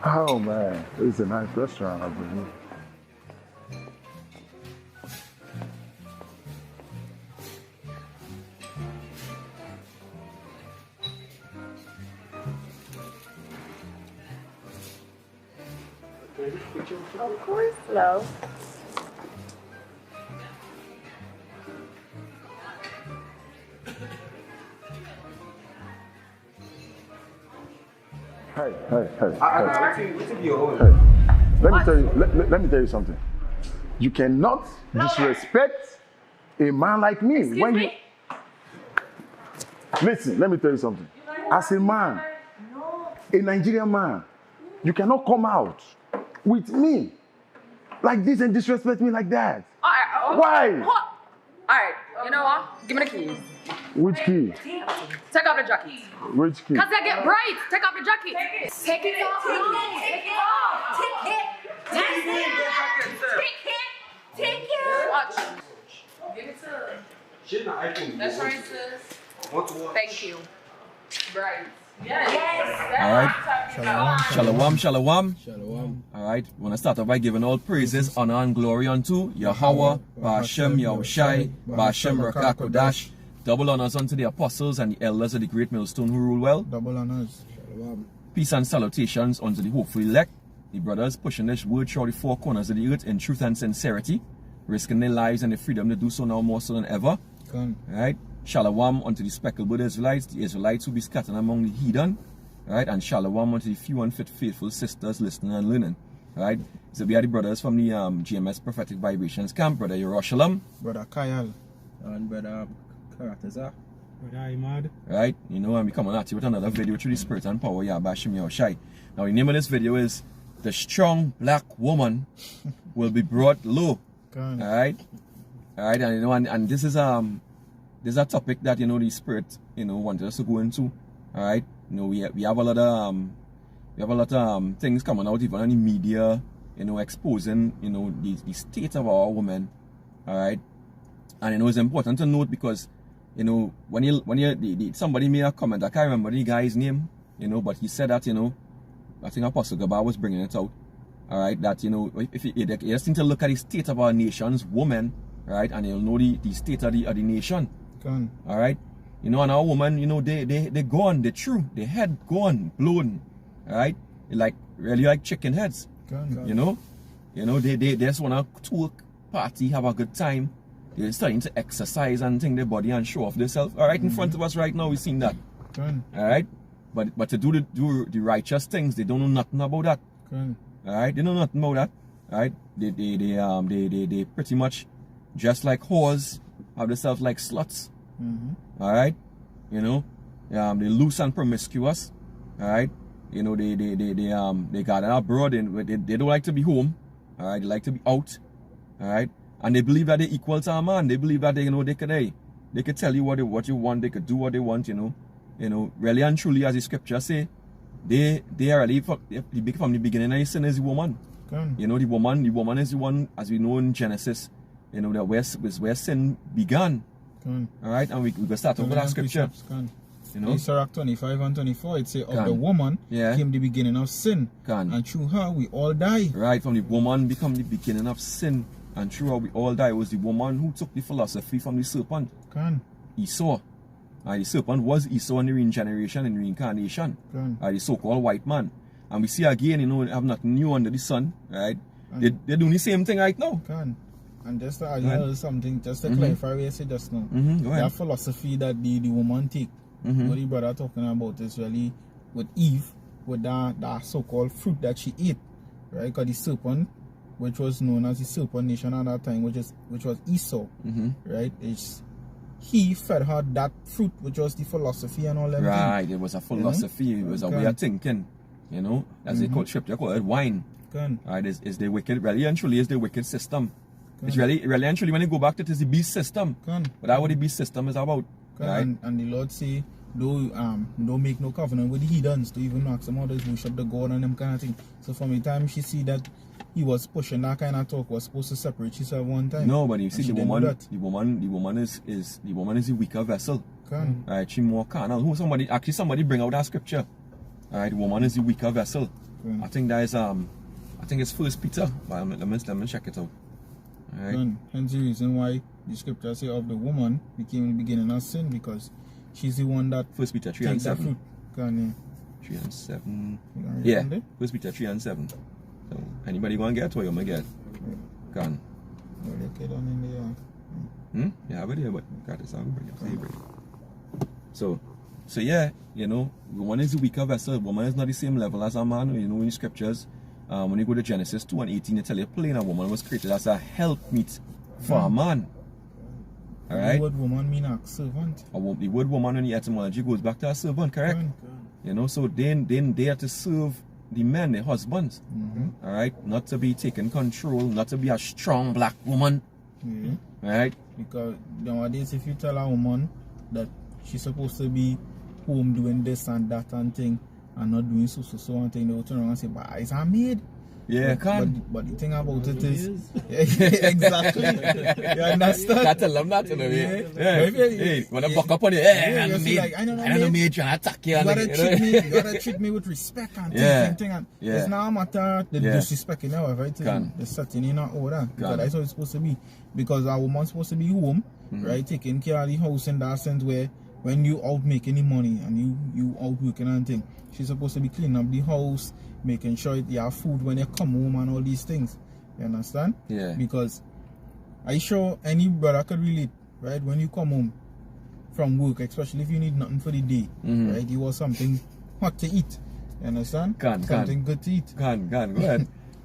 Oh man, this is a nice restaurant up here. Of course, love. Hey. Hey. Let me tell you something. You cannot disrespect a man like me. Excuse me? Listen, let me tell you something. As a man, a Nigerian man, you cannot come out with me like this and disrespect me like that. Why? Alright, you know what? Give me the keys. Which key? Take off the jacket. Which key? Cause they get bright. Take off the jacket. Take it off. Take it. Watch. Give it to. That's right, sis. Thank you. Bright. Yes. Alright. Shalom. Alright. We want to start off by giving all praises, honor, and glory unto Yahweh, Ba'ashem Yahushai, Ba'ashem Rakah Kodash. Double honors unto the apostles and the elders of the great millstone who rule well. Double honors. Shalom. Peace and salutations unto the hopeful elect, the brothers pushing this word through the four corners of the earth in truth and sincerity, risking their lives and their freedom to do so now more so than ever. Alright. Shalom unto the speckled Israelites, the Israelites who be scattered among the heathen. Alright, and shalom unto the few unfit faithful sisters listening and learning. Alright, so we are the brothers from the GMS Prophetic Vibrations camp, Brother Yerushalayim, Brother Kyle, and Brother Karateza, Brother Imad. Right, you know, and we coming at you with another video through the Spirit and Power, Ba'ashem Yahushai. Now the name of this video is The Strong Black Woman Will Be Brought Low. Alright, and you know, and this is a topic that, you know, the Spirit, you know, wanted us to go into. Alright, you know, we have a lot of things coming out even on the media, you know, exposing, you know, the state of our women. Alright, and you know, it's important to note because, you know, when somebody made a comment, I can't remember the guy's name, you know, but he said that, you know, I think Apostle Gabar was bringing it out. Alright, that, you know, if you just need to look at the state of our nation's women, right, and you'll know the state of the nation. Alright, you know, and our woman, you know, they gone, they true, their head gone, blown, alright, like really like chicken heads. You know, they just wanna talk, party, have a good time. They're starting to exercise and think their body and show off themselves. Alright, in front of us right now, we've seen that. Alright, but to do the righteous things, they don't know nothing about that. Alright, they know nothing about that. Alright, they pretty much just like whores, have themselves like sluts. Alright, you know, they loose and promiscuous. Alright, you know, they got abroad and they don't like to be home. Alright, they like to be out. Alright, and they believe that they equal to a man. They believe that they, you know, they could tell you what you want, they could do what they want, you know, really and truly, as the scripture say, they are really from the beginning of sin is the woman. You know, the woman is the one, as we know in Genesis, you know, that where sin began. Alright, and we can start off with that scripture. You know, in Sirach 25 and 24, it says, of the woman came the beginning of sin, and through her we all die. Right, from the woman become the beginning of sin, and through her we all die. It was the woman who took the philosophy from the serpent. Esau. The serpent was Esau in the regeneration and reincarnation. The so-called white man. And we see again, you know, have nothing new under the sun, right? They're doing the same thing right now. And just to add something, just to clarify what you said just now, that philosophy that the woman take, what the brother talking about is really with Eve, with that so-called fruit that she ate, right? Because the serpent, which was known as the serpent nation at that time, which was Esau, right? He fed her that fruit, which was the philosophy and all that. Right, it was a philosophy, it was a way of thinking, you know, as they call scripture, call it wine. Right, is the wicked, really and truly is the wicked system. It's really and truly, when you go back to it, is the beast system. But that's what the beast system is about. Right? And the Lord say, don't make no covenant with the heathens to even ask them how to worship the God and them kind of thing. So from the time she see that he was pushing that kind of talk, was supposed to separate herself one time. No, but you see, the woman is the weaker vessel. Right, she more carnal. Somebody bring out that scripture. Alright, the woman is the weaker vessel. I think that is I think it's 1 Peter. But let me check it out. Alright. Hence the reason why the scripture say of the woman became the beginning of sin, because she's the one that 1 Peter 3 and 7. 3 and 7. Yeah. 1 Peter 3 and 7. So anybody gonna get it or you gonna get it? Can. Yeah, but got this out. So yeah, you know, woman is the weaker vessel. Woman is not the same level as a man. You know, in the scriptures, when you go to Genesis 2 and 18, they tell you plain a woman was created as a helpmeet for a man. Alright? The word woman means a servant. The word woman in the etymology goes back to a servant, correct? You know, so then they are to serve the men, the husbands. Alright? Not to be taking control, not to be a strong black woman. Right? Because nowadays, if you tell a woman that she's supposed to be home doing this and that and thing, and not doing so and thing, they will turn around and say, but it's a maid. Yeah, but the thing about it is exactly. You understand? I tell them that to them. Hey, when I buck up on it, hey, I don't know, maid trying to attack you. You gotta treat me with respect and thing. And it's not a matter the disrespect, you know, everything. The setting in order. Because that's how it's supposed to be. Because a woman's supposed to be home, right, taking care of the house in that sense where when you out making the money and you out working and thing, she's supposed to be cleaning up the house, making sure you have food when you come home and all these things. You understand? Yeah. Because I sure any brother could relate, right? When you come home from work, especially if you need nothing for the day, right? You want something hot to eat. You understand? Something good to eat. Go ahead.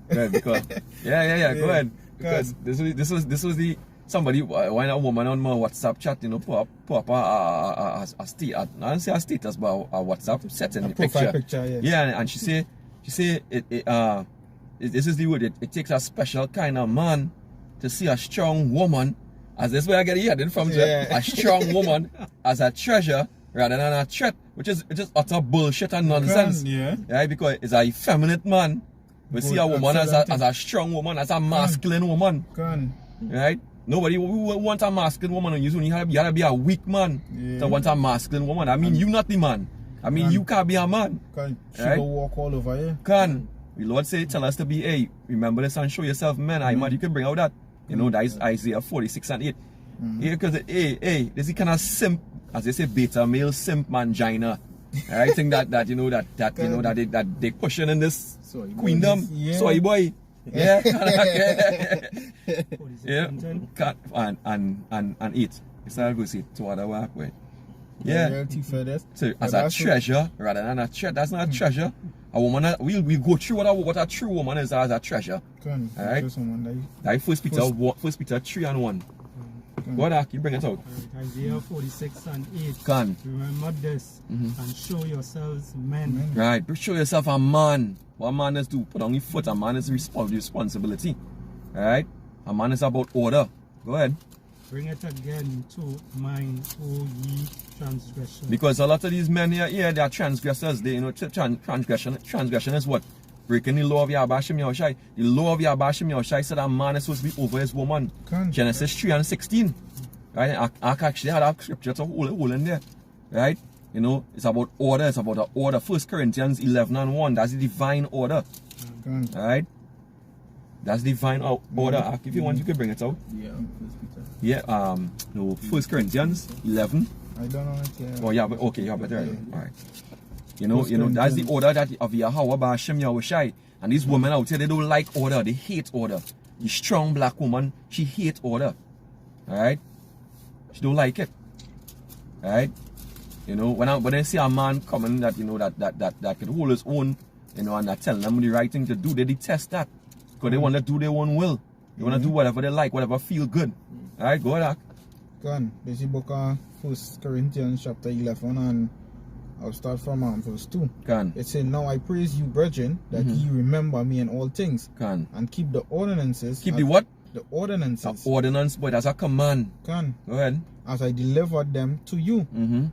Because go ahead. Because this was the somebody when a woman on my WhatsApp chat, you know, put up a state. I don't say a status, but a WhatsApp setting the picture. Yes. Yeah, and she say this is the word. It takes a special kind of man to see a strong woman, as this way I get hearing from a strong woman as a treasure rather than a threat, which is just utter bullshit and nonsense. Right? Because it's a feminine man. We see a woman as a strong woman, as a masculine woman. Right? Nobody wants a masculine woman. You gotta be a weak man to want a masculine woman. I mean, you not the man. I mean, you can't be a man. She will walk all over here. The Lord say, tell us to be, hey, remember this and show yourself, man. You can bring out that. You know, that is Isaiah 46 and 8. Yeah, because, this is kind of simp, as they say, beta male simp mangina. I think that they pushing in this queendom. Soy boy. Yeah. And eat. It's not good to see to other work with. Yeah. So as a treasure rather than a threat, that's not a treasure. A woman, we go through what a true woman is as a treasure. Alright? That 1 Peter 3 and 1. What are you bring it out? Isaiah 46 and 8. Remember this and show yourselves men. Right, show yourself a man. What a man is to put on your foot. A man is responsibility. Alright? A man is about order. Go ahead. Bring it again to mind, O ye transgressors. Because a lot of these men here, they are transgressors. They, transgression is what? Breaking the law of Yabashim Yahushai. The law of Yabashim Yahushai said a man is supposed to be over his woman. Genesis 3 and 16. Right? I actually had a scripture to hold in there. Right? You know, it's about order. It's about the order. 1 Corinthians 11 and 1. That's the divine order. Right? That's divine order. If you want, you can bring it out. Yeah. 1 Corinthians 11. I don't know it. Oh yeah, but okay, yeah, but there. Alright. You know, that's the order that of Yahweh Ba'Shem Yahushai. And these women out here, they don't like order, they hate order. The strong black woman, she hates order. Alright? She don't like it. Alright? You know, when I see a man coming that, you know, that can hold his own, you know, and that telling them the right thing to do, they detest that. Because they want to do their own will. They want to do whatever they like, whatever feel good. Alright, go ahead. This is book 1 Corinthians chapter 11 and I'll start from verse 2. It says, now I praise you, brethren, that ye remember me in all things. And keep the ordinances. Keep the what? The ordinances. The ordinance, but that's a command. Go ahead. As I delivered them to you.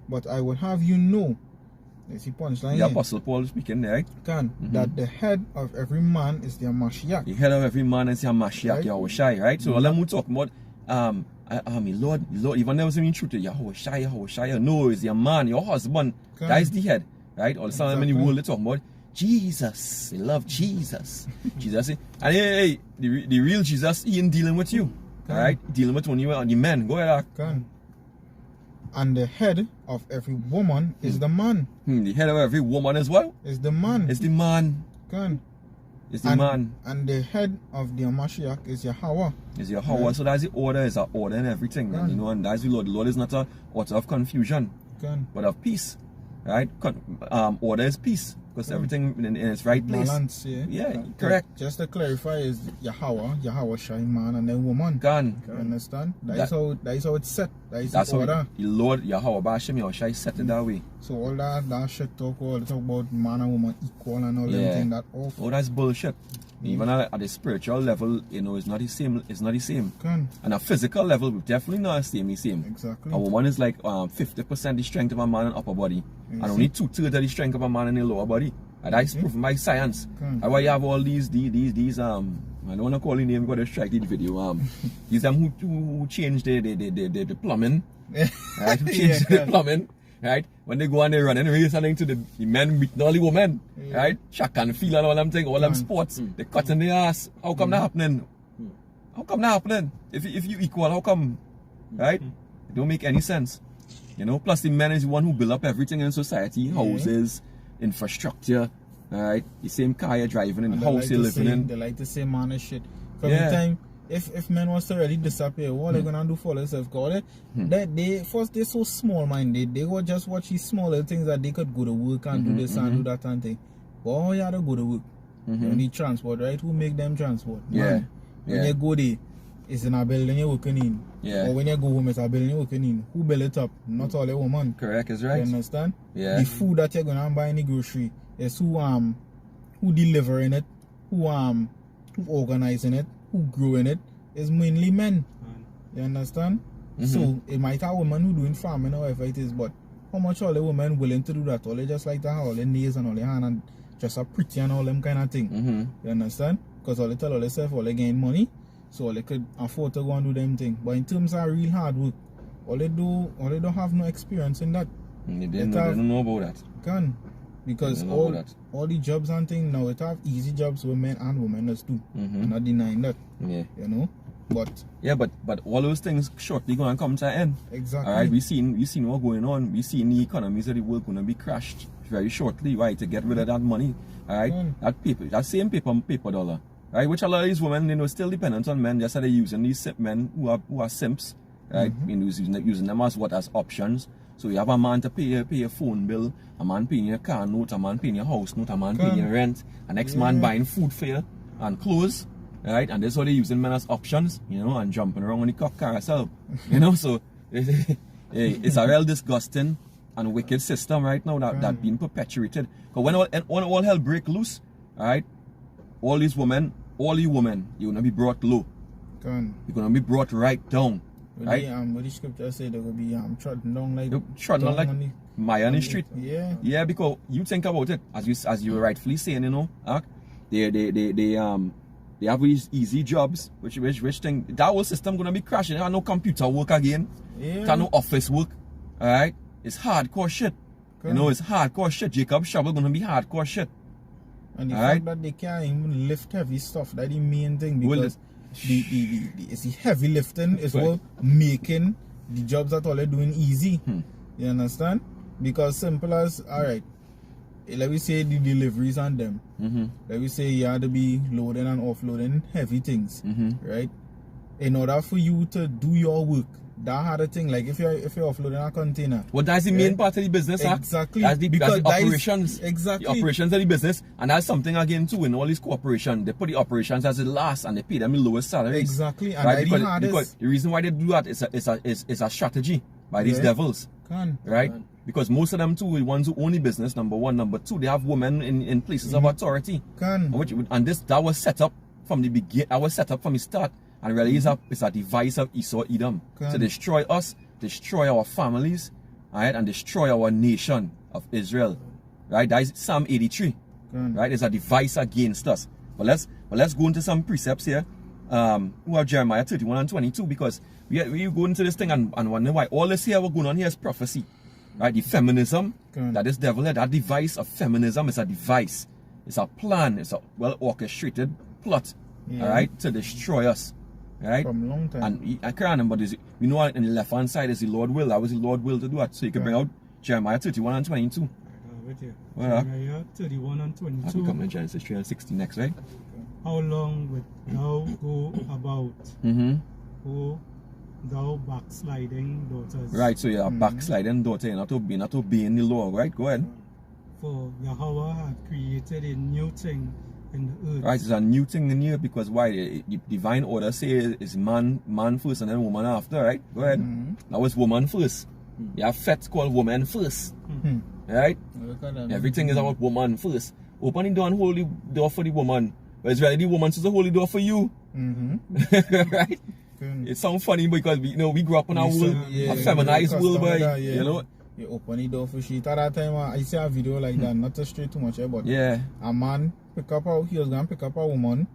But I would have you know. There's the punchline. The Apostle Paul speaking there, right? That the head of every man is their Mashiach. The head of every man is their Mashiach, Yahushai, right? So let me talk about Lord, even never seen true to Yahushai. No, it's your man, your husband. That is the head. right? All the time in the world they talking about Jesus. They love Jesus. Jesus. And hey, the real Jesus, he ain't dealing with you. Alright? Dealing with only the men. Go ahead. And the head of every woman is the man. The head of every woman as well? Is the man. It's the man. It's the man. And the head of the Mashiach is Yahweh. Is Yahweh. So that's the order, is an order and everything. And, you know, and that's the Lord. The Lord is not a author of confusion, but of peace. Right? Order is peace. Because everything in its right place. Balance, yeah, correct. Just to clarify, is Yahweh Shai, man, and then woman. You understand? That is how it's set. That's the order. How the Lord Yahweh Bashim Yahushai set it that way. So all that shit talk about man and woman equal and all them thing, that all. Oh, that's bullshit. Even at the spiritual level, you know, it's not the same. It's not the same. And a physical level, definitely not the same. Exactly. A woman is like 50% the strength of a man in upper body, and only 2/3 of the strength of a man in the lower body. And that's proven by science. That's why you have all these I don't want to call the name, but they strike the video. These who change the plumbing, right? Who change the plumbing. Right? When they go and they run and race something to the men meeting all the women, right? Track and field and all them things, all them sports, they cut in the ass. How come that happening? How come that happening? If you equal, how come? Right? It don't make any sense. You know, plus the man is the one who build up everything in society, houses, infrastructure, right? The same car you're driving in, the house you're living in. They like to say man and shit. From the time if men was to really disappear, what are they gonna do for themselves? Because they're so small minded, they will just watch these smaller things that they could go to work and do this and do that and thing. But how you have to go to work? You need transport, right? Who make them transport? Man. When you go there, it's in a building you're working in. Or when you go home, it's a building you're working in. Who build it up? Not all the woman. Correct, is right. You understand? The food that you're gonna buy in the grocery is who delivering it, who organizing it, who growing it, is mainly men. You understand? So it might have women who doing farming or whatever it is, but how much are the women willing to do that? All they just like to have all their nails and all their hand and just a pretty and all them kind of thing. You understand? Because all they tell all themselves all they gain money, so all they could afford to go and do them thing. But in terms of real hard work, all they don't have no experience in that. They don't know about that. Because all the jobs and things now, it have easy jobs with men and women as too. I'm not denying that. You know? But all those things shortly gonna come to an end. Exactly. Alright, we seen what's going on. We seen the economies of the world gonna be crashed very shortly, right? To get rid of that money. Alright? That same paper dollar. Right? Which a lot of these women, you know, still dependent on men, just that they're using these men who are simps. Right? Using them as options. So you have a man to pay your phone bill, a man paying your car note, a man paying your house note, a man paying your rent, a next man buying food for you and clothes, right? And that's how they're using men as options, you know, and jumping around on the cock carousel, you know. So it's a real disgusting and wicked system right now that being perpetuated. Because when all hell break loose, right, all you women, you're gonna be brought low. You're gonna be brought right down. Right? What the scripture say they will be trodden down like Maya on the street. Yeah, because you think about it, as you were rightfully saying, you know, they have these easy jobs, which thing that whole system gonna be crashing. There's no computer work again. There's no office work. Alright? It's hardcore shit. You know, it's hardcore shit. Jacob Shovel gonna be hardcore shit. And the fact that they can't even lift heavy stuff, that's the main thing, because the heavy lifting is what making the jobs that all they're doing easy. You understand? Because simple as, alright, let me say the deliveries on them. Let me say you have to be loading and offloading heavy things, right? In order for you to do your work, that harder thing, like if you're offloading a container. Well, that's the main part of the business. Exactly. That's the operations. Exactly. The operations of the business, and that's something again too in all these corporations. They put the operations as the last, and they pay them the lowest salaries. Exactly. And right? Because the reason why they do that is a strategy by these devils. Right? Because most of them too, the ones who own the business, number one, number two, they have women in places of authority. And that was set up from the beginning. That was set up from the start. And really it's a device of Esau Edom to destroy us, destroy our families, right, and destroy our nation of Israel. Right? That is Psalm 83. Right? It's a device against us. But let's go into some precepts here. We have Jeremiah 31 and 22, because we go into this thing and wonder why all this here we're going on here is prophecy. right? The feminism, that is devil, that device of feminism is a device. It's a plan. It's a well orchestrated plot, all right, to destroy us, right? From long time. And I can't remember this. We know on the left hand side is the Lord will. That was the Lord will to do it. So you can bring out Jeremiah 31 and 22. Jeremiah 31 and 22. I'll come in Genesis 3 and 60 next, right? How long wilt thou go about, O thou backsliding daughters? Right, so you're a backsliding daughter, you're not obeying the law, right? Go ahead. For Yahweh had created a new thing in the earth. Right, it's a new thing in here because why? The divine order says it's man first and then woman after, right? Go ahead. Now it's woman first. You have fets called woman first. Right? Everything is about woman first. Open the door and hold the door for the woman. But it's really the woman to hold the door for you. Right? It sounds funny because we grew up in a world, a feminized world, but you know. You open the door for shit. At that time, I see a video like that, not to stray too much, but a man he was going to pick up a woman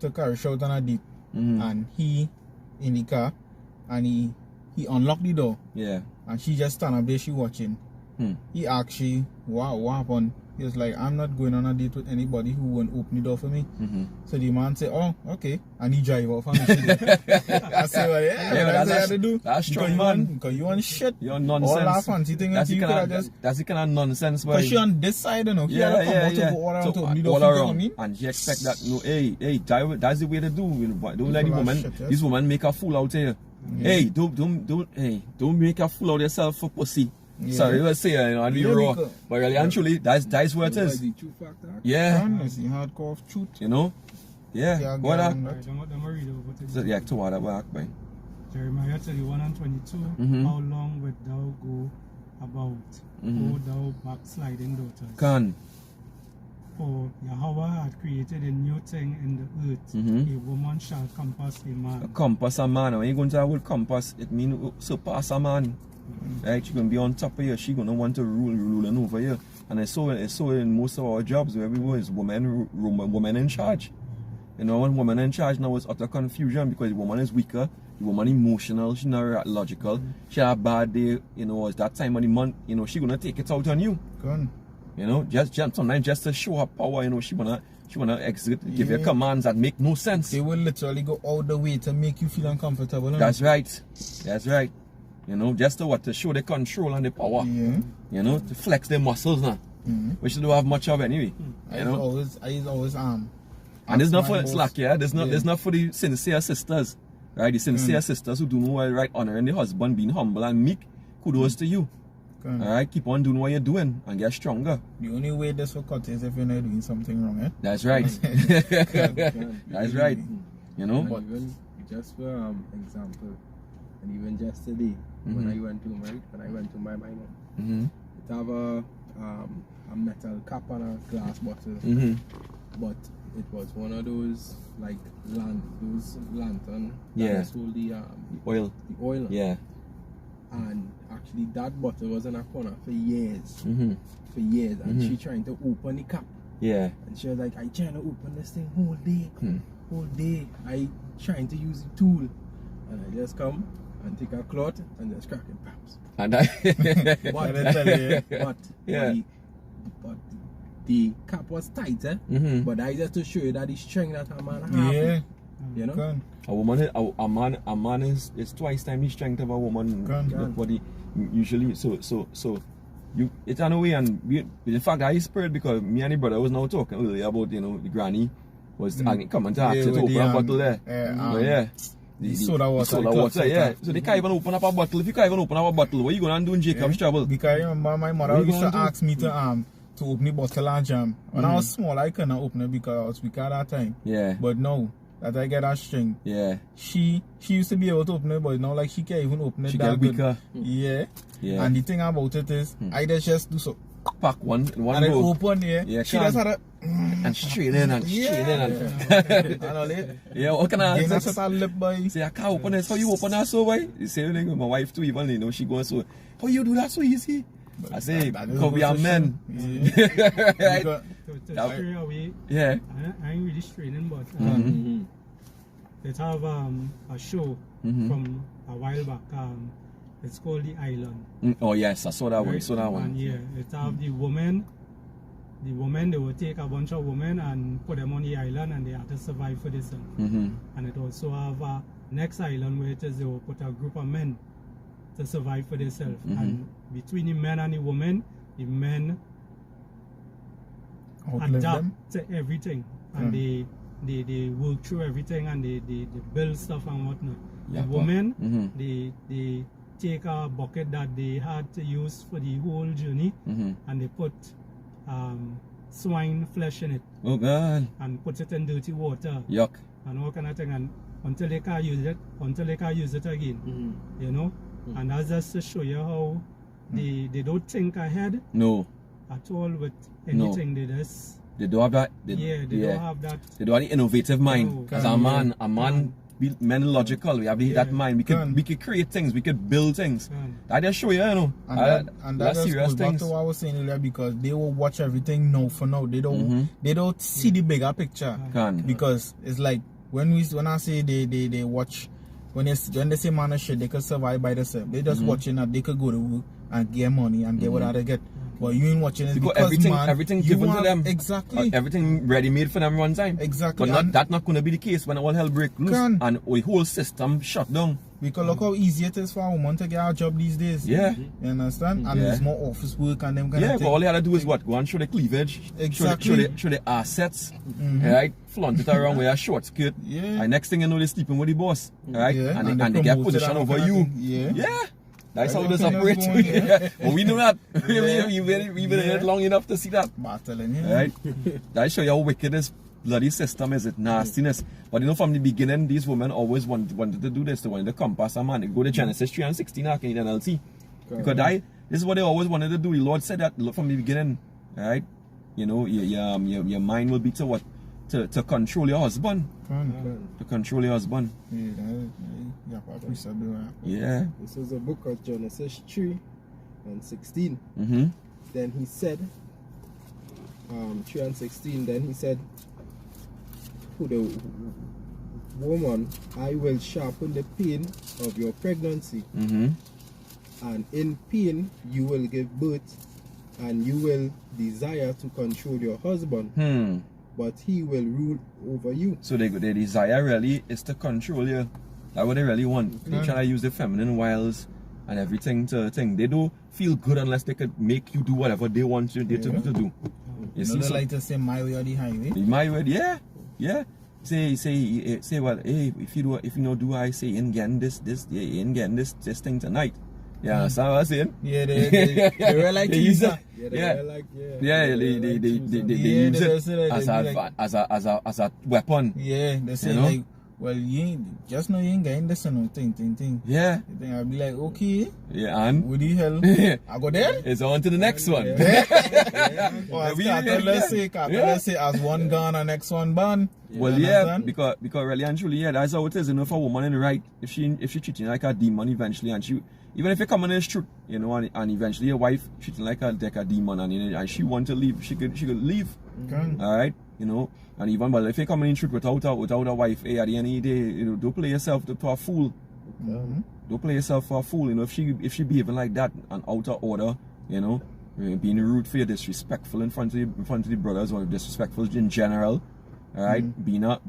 to carry her out on a date. And he, in the car, and he unlocked the door. Yeah. And she just stand up there, she watching. He asked she, what happened? He was like, I'm not going on a date with anybody who won't open the door for me. So the man said, oh, okay. And he drive off and I said, well, yeah, that's what do. That's strong, man. Because you want shit. You're nonsense. All that fancy thing that's the kind of nonsense. But she on this side, you know. He had to come out to go all around to open the door for me. And she expect that, hey, that's the way to do. Don't let the woman, this woman make a fool out here. Hey, don't make a fool out of yourself for pussy. Sorry, let's say I'd be raw, but really actually that's what it is. Yeah, it's the hardcore of truth. You know, what up? Yeah, to what up, boy. Jeremiah 31 and 22. How long wilt thou go about, O thou backsliding daughters? Can. For Yahweh had created a new thing in the earth. A woman shall compass a man. Compass a man. When you go into a word compass, it means surpass a man. Right, she's gonna be on top of you. She's gonna want to ruling over you. And I saw in most of our jobs where we were is women in charge. You know, when woman in charge now is utter confusion because the woman is weaker, the woman emotional, she's not logical. She had a bad day, you know, it's that time of the month, you know, she's gonna take it out on you. You know, just sometimes just to show her power, you know, she wanna exit, give you commands that make no sense. They will literally go all the way to make you feel uncomfortable. That's right. That's right. You know, just to show the control and the power. You know, to flex their muscles now. Which they don't have much of anyway. You know? I always and it's not for slack, there's not for the sincere sisters. Right? The sincere sisters who do know what right, honoring the husband, being humble and meek, kudos to you. Alright, keep on doing what you're doing and get stronger. The only way this will cut is if you're not doing something wrong, eh? That's right. That's right. You know? But even just for example, and even just today, when I went to my mom, it have a metal cap on a glass bottle, but it was one of those like lantern that hold the oil. The oil. Yeah. And actually that bottle was in a corner for years. For years. And she trying to open the cap. Yeah. And she was like, I trying to open this thing whole day. Whole day. I trying to use the tool. And I just come and take a cloth and just crack it, pops. And but the cap was tight, but I just to show you that the strength that a man has. You know? A man is twice time the strength of a woman. What he usually so you it's in a way, and in fact I spirit because me and the brother was now talking earlier about, you know, the granny was coming to ask you to open a bottle there. The soda water, yeah. So they can't even open up a bottle. If you can't even open up a bottle, what are you going to do in Jacob's trouble? Because I remember my mother used to ask me to open the bottle and jam. When I was small, I couldn't open it because I was weak at that time. Yeah. But now that I get that string, she used to be able to open it, but now like she can't even open it. She get weaker. Yeah. And the thing about it is, I just do so. Pack one and then open, she just had a and straight in and straight in and what can I say? I can't open it. So you open that so why? You say with my wife too, even, you know, she goes so, how you do that so easy? I say, because we are men. Right? To stray away, I ain't really straining, but they have a show from a while back. It's called the island. Oh yes, I saw that one. Right? Saw that one. And yeah, it have the women. The women, they will take a bunch of women and put them on the island, and they have to survive for themselves. And it also have a next island where it is they will put a group of men to survive for themselves. And between the men and the men adapt to everything, and they work through everything, and they build stuff and whatnot. The women, they take a bucket that they had to use for the whole journey, and they put swine flesh in it. Oh God. And put it in dirty water. Yuck. And all kind of thing, and until they can use it, again. You know? And that's just to show you how they don't think ahead. No. At all with anything. No. They don't have that. They don't have that. They don't have the innovative mind. No. As a man men logical. We have that mind. We could create things. We could build things. I just show you, you know. And that's serious things. Back to what I was saying earlier, because they will watch everything now for now. They don't see the bigger picture. Because it's like when I say they watch, when they say man and shit, they could survive by themselves. They just watching that they could go to work and get money and get what they get. But you ain't watching it because everything given to them. Exactly. Everything ready made for them one time. Exactly. But that's not going to be the case when all hell break loose and the whole system shut down. Because look how easy it is for a woman to get a job these days. Yeah. You understand? And there's more office work and them kind of thing. Yeah, but all they had to do is what? Go and show the cleavage. Exactly. Show the assets. Right? Flaunt it around with a short skirt. Yeah. And next thing you know, they're sleeping with the boss. Right? Yeah. And they get position over you. Yeah. That's how this operates. But we know that. We've been in it long enough to see that. Right? That show you how wicked this bloody system is. It nastiness. But you know, from the beginning, these women always wanted to do this. They wanted to compass a man. They go to Genesis 3:16 in NLT. Because this is what they always wanted to do. The Lord said that from the beginning. Right? You know, your mind will be to what? To control your husband. To control your husband. Yeah. This is a book of Genesis 3:16. Then he said, 3:16, then he said, to the woman, I will sharpen the pain of your pregnancy. And in pain you will give birth, and you will desire to control your husband. But he will rule over you. So their desire really is to control you. That's what they really want. They try to use the feminine wiles and everything to think. They don't feel good unless they could make you do whatever they want you to do. You see, they like to say my way or the highway. My way, yeah. Say what? Hey, if you don't do, I say in getting this thing tonight. Yeah, understand what I'm saying? Yeah, they were like use it. They use it as a weapon. Yeah, they say like, well, you ain't getting this and thing. Yeah. I'll be like, okay. Yeah, and what the hell? I go there. It's on to the next one. Let's say as one gone and next one ban. Well, yeah, because really and truly, yeah, that's how it is. You know, for a woman in the right, if she treating like a demon eventually, and she, even if you come in the truth, you know, and eventually your wife treating like a demon, and she want to leave, she could leave. All right, you know, and even but if you come in truth without a wife, hey, at the end of the day, you know, don't play yourself to a fool. Don't play yourself for a fool. You know, if she behaving like that and out of order, you know, being rude for you, disrespectful in front of the brothers, or disrespectful in general. All right, being a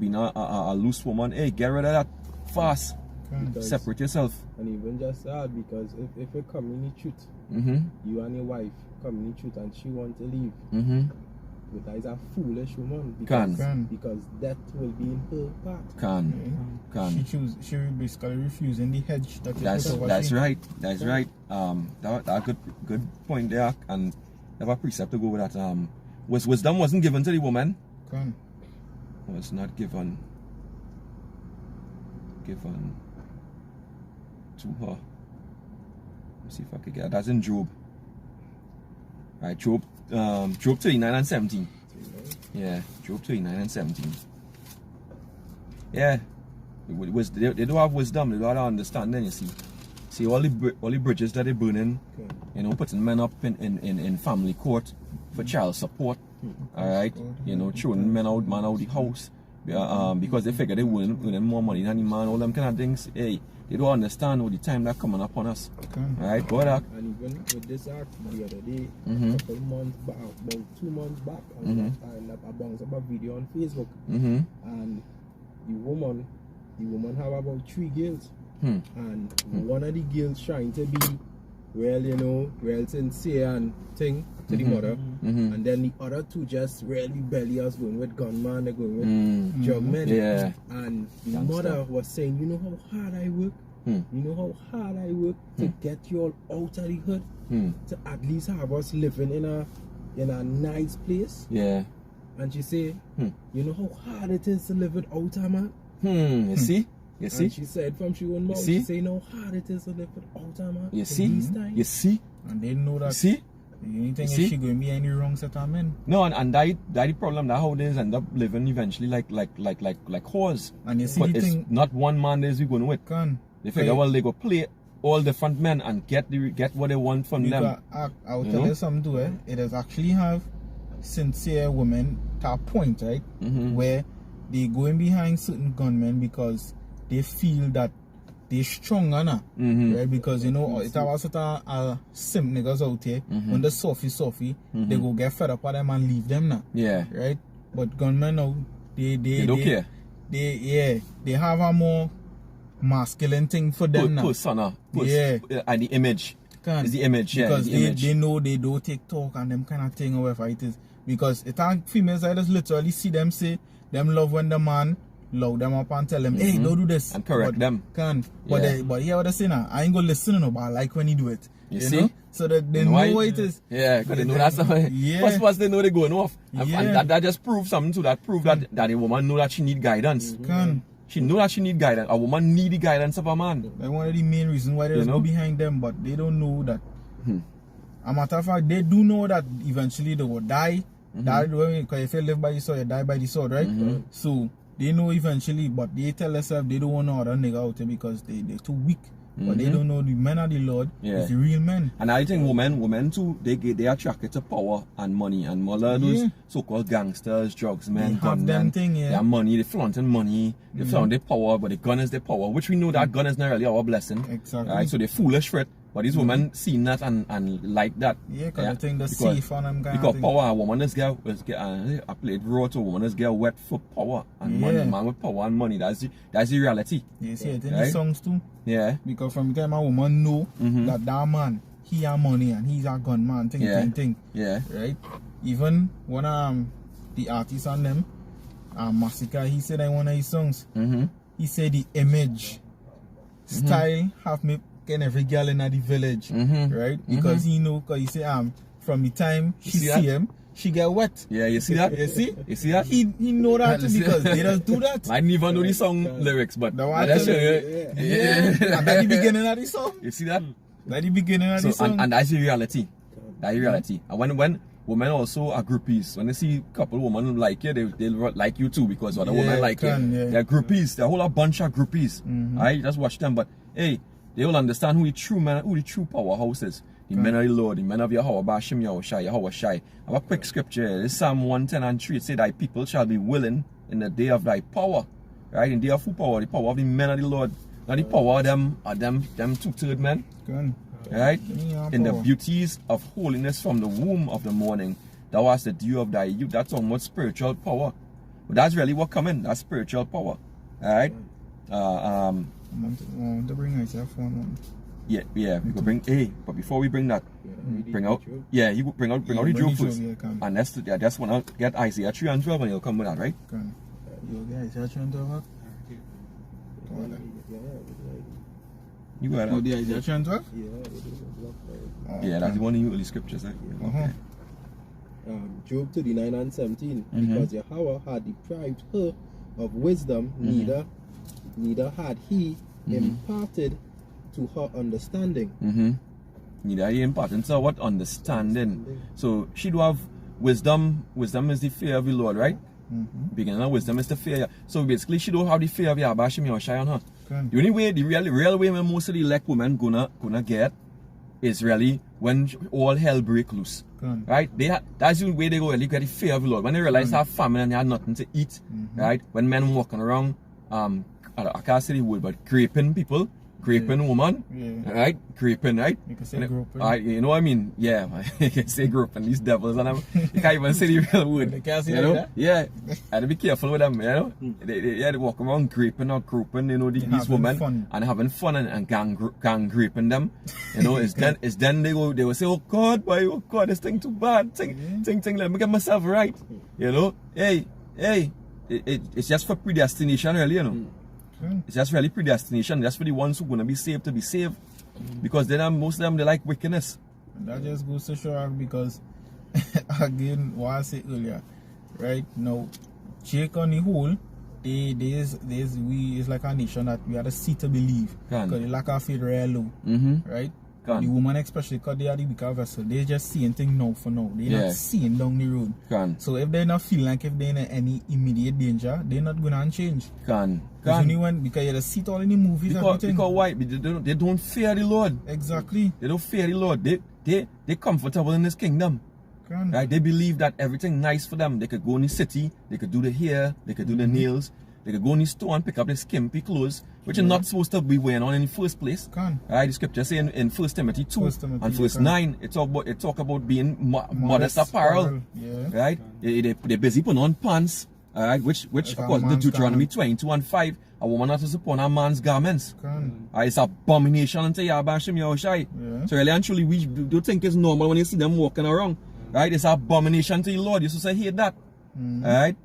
loose woman, hey, get rid of that fast. Separate yourself. And even just that, because if you come in the truth, you and your wife come in the truth, and she want to leave, but that is a foolish woman, because that will be in her part. She basically refusing the hedge that you put over. That's right. That good point there, and have a precept to go with that. Wisdom wasn't given to the woman. Was not given to her. Let's see if I can get that. That's in Job. Right, Job 39 and 17. Yeah, Job 39 and 17. Yeah, they don't have wisdom. They don't have understanding. You see all the bridges that they're burning. You know, putting men up in family court for child support. All right, you know, throwing men out the house. because they figure they win more money than the man, all them kind of things. Hey, they don't understand all the time that's coming upon us. Right, go ahead. And even with this act the other day, a couple months back, about 2 months back, I bounced up a video on Facebook, and the woman have about 3 girls, and one of the girls trying to be real sincere and thing to the mother, and then the other 2 just really rebellious, going with gunman, they're going with drug men, and the mother was saying, you know how hard I work, you know how hard I work to get you all out of the hood, to at least have us living in a nice place, and she say, you know how hard it is to live without her man. You see? You see? And she said from she own mouth, she say how hard it is to live without her man. You see? You see? And they know that. You see? Anything is she going to be any wrong set of men. No, and that the problem, that how they end up living eventually like whores. And you see but the it's thing, not one man that is we going with. They figure, well, they go play all different men and get what they want from them. I will tell you something too, it does actually have sincere women to a point, right? Where they going behind certain gunmen because they feel that they're stronger now, right? Because it was a simp niggas out here, when the Sophie, they go get fed up with them and leave them now. Right? But gunmen now, they don't care. They have a more masculine thing for them now. And the image. It's the image, because the they know they don't take talk and them kind of thing or whatever it is. Because it ain't females, I just literally see them say them love when the man load them up and tell them, hey, don't do this. And correct them. But yeah, what I say now, I ain't gonna listen no, but I like when you do it. You see? Know? So that they know what it is. Yeah, because they know that's something. First they know they're going off. And that just proves something to that. Prove that a woman know that she need guidance. She know that she need guidance. A woman need the guidance of a man. That's one of the main reasons why they go behind them, but they don't know that. A matter of fact, they do know that eventually they will die. Because if you live by the sword, you die by the sword, right? So they know eventually, but they tell themselves they don't want no other nigga out there because they're too weak. But they don't know the men of the Lord is the real men. And I think women too, they are attracted to power and money, and more of those so-called gangsters, drugs men, gunmen. They have money, they flaunting money, they flaunt their power, but the gun is their power, which we know that gun is not really our blessing. Exactly. Right? So they're foolish for it. But these women seen that and like that. Yeah, because I think the safe on them guys. Because power, a woman is get a plate raw to a woman is get wet for power and money. Man with power and money. That's the reality. You see it in the songs too. Yeah. Because from the time a woman know that man, he has money and he's a gunman, thing. Yeah. Right? Even when the artist on them, Massacre, he said in one of his songs, he said the image, style have me every girl in the village, right? Because he know, because he say from the time she see him, she get wet. Yeah, you see that? You see? You see that? He know that too because they just do that. I didn't even know the song lyrics, but that's and that's the beginning of the song. You see that? That's the beginning of the song. And that's the reality. That's the reality. And when women also are groupies, when they see a couple of women like you, they'll like you too because other women like you. They're groupies. They're a whole bunch of groupies. Alright, just watch them. But hey, they will understand who the true man, who the true powerhouse is. The men of the Lord, the men of Yahweh, Bashim Yahweh Shai. I have a quick scripture. This Psalm 110:3. It says, thy people shall be willing in the day of thy power. Right? In the day of full power, the power of the men of the Lord. Not the power of them 2/3 men. Right? In the beauties of holiness from the womb of the morning. Thou hast the dew of thy youth. That's almost spiritual power. But that's really what coming. That's spiritual power. Alright? I want to bring Isaiah 4:1. Yeah, we could bring but before we bring that, bring out you bring out the Job first. And that's when I'll get Isaiah 3:12 and you'll come with that, right? You'll get Isaiah 3:12? You got it. Oh, the Isaiah 3:12? Yeah, that's one of the early scriptures, right? Okay. Job 39:17. Because Yahweh had deprived her of wisdom, neither had he imparted to her understanding. Neither he imparted. So what understanding? So she do have wisdom. Wisdom is the fear of the Lord, right? Beginning of wisdom is the fear. So basically she don't have the fear of Yahweh Shai on her. The only way, the real way when most of the elect women gonna get is really when all hell break loose. Right? That's the way they go. They get the fear of the Lord. When they realize they have famine and they have nothing to eat, right? When men walking around, I can't say the word, but creeping people, creeping woman, right? Creeping, right? You can say groping. You know what I mean? Yeah, you can say groping. These devils, and you can't even say the real word. They can't say you know? that? Yeah, and to be careful with them, you know? They walk around creeping or groping, you know, these women, fun. and having fun and gang graping them. You know, it's then they will say, oh God, boy, oh God, this thing too bad. Thing, let me get myself right. You know? Hey, it's just for predestination, really, you know? It's just really predestination. That's for the ones who are going to be saved. Because then most of them, they like wickedness. And that just goes to show because, again, what I said earlier, right? Now, Jake on the whole, it's like a nation that we are the seed to believe. Because the lack of faith real low. Right? The woman especially, because they are the bigger vessel, they're just seeing things now for now. They're not seeing down the road. So if they're not feeling like if they're in any immediate danger, they're not going to change. Because you see it all in the movies. Because why? They don't fear the Lord. Exactly. They don't fear the Lord. They're comfortable in this kingdom. Right? They believe that everything nice for them. They could go in the city, they could do the hair, they could do the nails. They could go in the store and pick up the skimpy clothes, which you're not supposed to be wearing on in the first place. Right? The scripture says in 1 Timothy 2 and verse 9, it talk about being modest apparel. Right? They're busy putting on pants. Right? Which according to Deuteronomy 22 and 5, a woman not to put on a man's garments. It's an abomination unto Yabashim Yahushai. So really and truly, we do think it's normal when you see them walking around. Right? It's an abomination to the Lord. You're supposed to hate that. Right?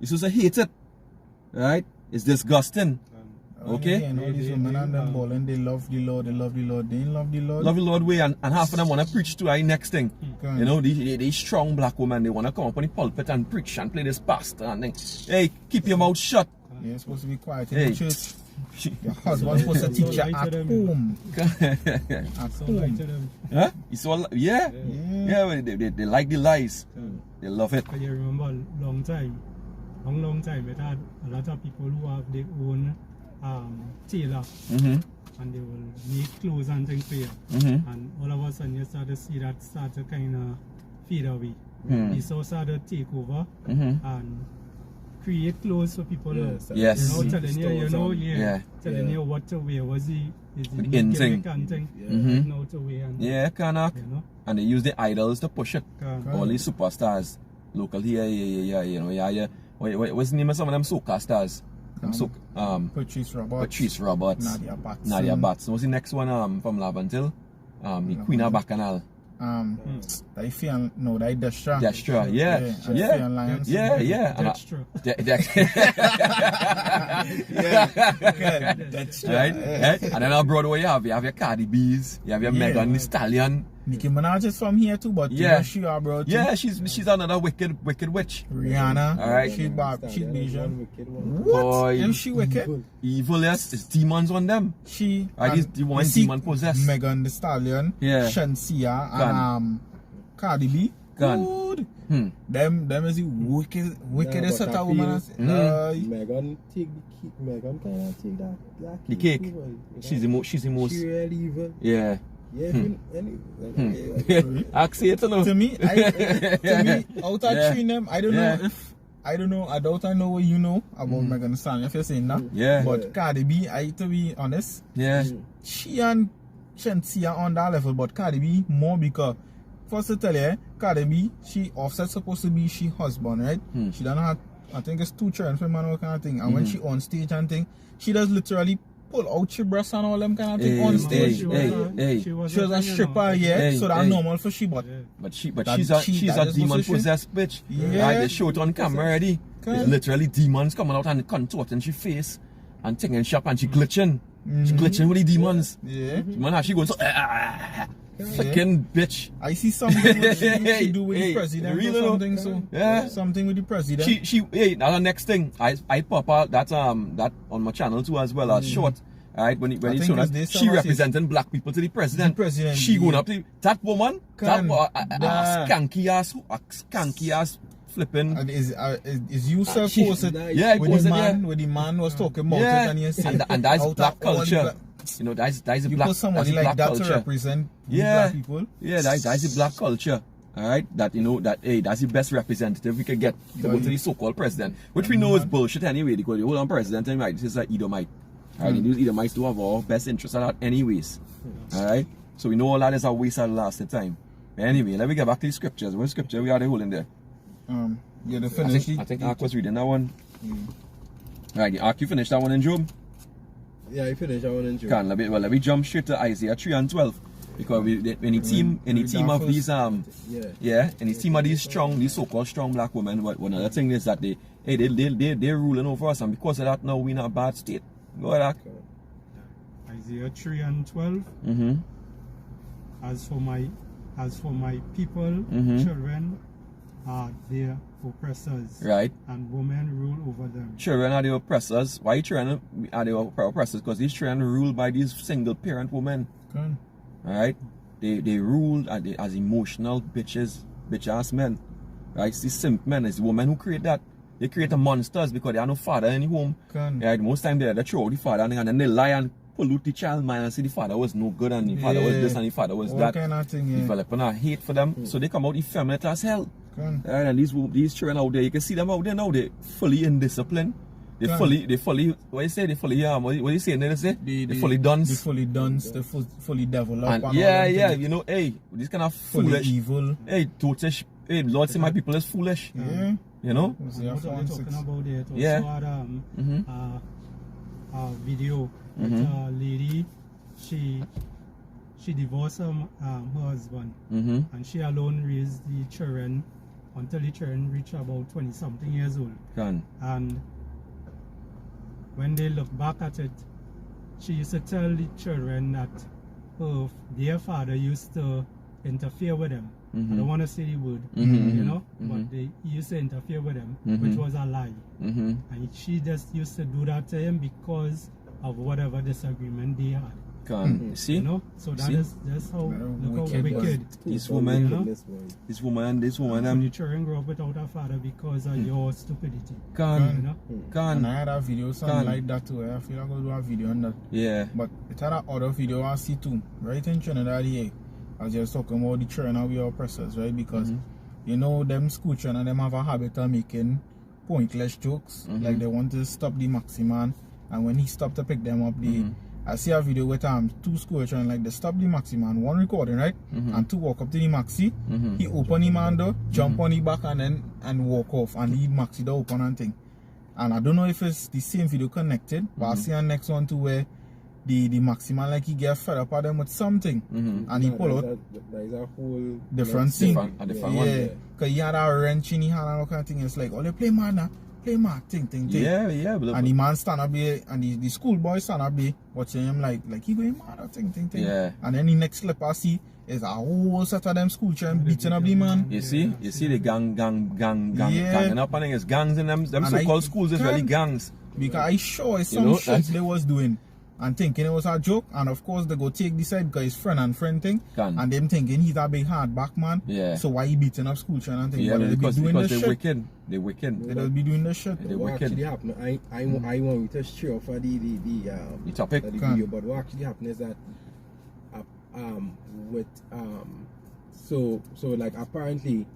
You're supposed to hate it. Right? It's disgusting. Okay? And all these women and them balling, they love the Lord, they love the Lord, they love the Lord. Love the Lord way, and half of them want to preach to our next thing. You know, these strong black women, they want to come up on the pulpit and preach and play this pastor and think, hey, keep your mouth shut. You're supposed to be quiet in the church. Your husband's supposed to teach you at home. At home. Huh? It's all, yeah, they like the lies. They love it. You remember long time, it had a lot of people who have their own tailor, and they will make clothes and things for you. And all of a sudden you start to see that start to kind of fade away. You start to take over and create clothes for people. Yes. You know, telling you, telling you what to wear. Was the in-thing. Now to wear. And, yeah, cannot. You know? And they use the idols to push it. All these superstars, local here, you know, what's the name of some of them soca stars? Patrice Roberts. Nadia Batson. What's the next one from Lavantil? The Queen of Bacchanal. Destra, yeah. Right? And then on Broadway you have your Cardi B's, you have your Megan Thee Stallion. Nicki Minaj is from here too, but you know she are bro too. Yeah, she's another wicked witch. Rihanna, alright. She's Asian. What? Boy, is she wicked? Evil, yes. It's demons on them. She the one demon possessed. Megan Thee Stallion, Shensia, and Cardi B. Good. Them is the wickedest set of woman. Megan take the cake. Megan kind of take that the cake. She's the most. She really evil. Yeah. Ask it to me, out of three them, I don't know. I doubt I know what you know about Megan Thee Stallion if you're saying that. Yeah. But Cardi B, to be honest, she and Shensia on that level, but Cardi B more because first to tell you, Cardi B, she Offset supposed to be she husband, right? She don't have, I think it's 2 children for man kind of thing. And when she on stage and thing, she does literally pull out your breasts and all them kind of thing on stage. She was a stripper, so that's normal for she, but she's a demon possessed bitch. Right? They show it on camera already. It's literally demons coming out and contorting she face and taking shop and she glitching. She glitching with the demons. Man, she goes so fucking bitch. I see something what she do with the president or something, so something with the president. She now the next thing I pop out that on my channel too as well as short. Alright, when it's shown that she representing black people to the president. She going up to that woman, skanky ass flipping. And is you posted where the man was talking about it and he said and that's black culture. You know, that's a black put somebody like that culture to represent black people. Yeah, that's a black culture. Alright, that you know that hey, that's the best representative we could get to go to the so-called president, which we know is bullshit anyway, because the whole president and right, this is an Edomite. Alright, these Edomites do have our best interests at that anyways. Alright? So we know all that is a waste of last time. Anyway, let me get back to the scriptures. What scripture we are holding there? Yeah, the finish. I think Ark was reading that one. Right, Ark, you finished that one in Job? Yeah, I finished that one in Job. Let me jump straight to Isaiah 3 and 12. Because any team of these any team of these so-called strong black women, one other thing is that they're ruling over us, and because of that now we're in a bad state. Go ahead, Ark. Isaiah 3 and 12. As for my people, children are their oppressors. Right. And women rule over them. Children are the oppressors. Why children are the oppressors? Because these children ruled by these single parent women. Alright? They rule as emotional bitch ass men. Right? It's the simp men, it's the women who create that. They create the monsters because they have no father in the home. Right? Most time they throw the father and then they lie and pollute the child mind and say the father was no good and the father was this and the father was that. Kind of thing, Developing a hate for them. So they come out effeminate as hell. Right? And these children out there, you can see them out there now, they're fully indisciplined. They fully, what you say? They fully, what you say? They fully dunce. They fully dunce, they fully develop. And yeah, you know, hey, this kind of foolish. Evil. Hey, totish. Hey, Lord say my people is foolish. Yeah. You know? What are you talking about there? Also had a video with a lady, she divorced her husband, and she alone raised the children until the children reached about 20-something years old. And when they look back at it, she used to tell the children that their father used to interfere with them. I don't want to say the word, you know, but he used to interfere with them, which was a lie. And she just used to do that to him because of whatever disagreement they had. See? You know? So that's how, look how wicked. This woman, you know? this woman, so the children grow up without a father because of your stupidity. You know? And I had a video something like that too. I feel like I'll do a video on that. Yeah. But it had another video I see too. Right in Trinidad here. I was just talking about the children of your oppressors, right? Because you know them school children, them have a habit of making pointless jokes. Like they want to stop the Maximan, and when he stopped to pick them up, I see a video with two school children, like they stop the Maximan, one recording, right? And two walk up to the Maxi. He open him man door, jump on the back and walk off, and the Maxi door open and thing. And I don't know if it's the same video connected, but I see a next one too where the Maximan, like he get fed up at them with something, and he pull out that is a whole different scene. Yeah, because he had a wrench in his hand and all kind of thing. It's like, oh, they play mad now, thing. Yeah. And the man stand up there, and the schoolboy stand up there, watching him like he going mad, thing. Yeah. And then the next clip I see is a whole set of them school children beating up the man. You see the ganging up, and it's gangs in them so-called schools is really gangs. Because I sure it's some shit they was doing. And thinking it was a joke, and of course they go take the side because it's friend and friend thing, and them thinking he's a big hard back man. Yeah. So why he beating up school children and thing? Yeah, because they're wicked. They're wicked. They'll be doing the shit. They're what wicked. actually happened? I want to share for the topic. The video, but what actually happened is that so like apparently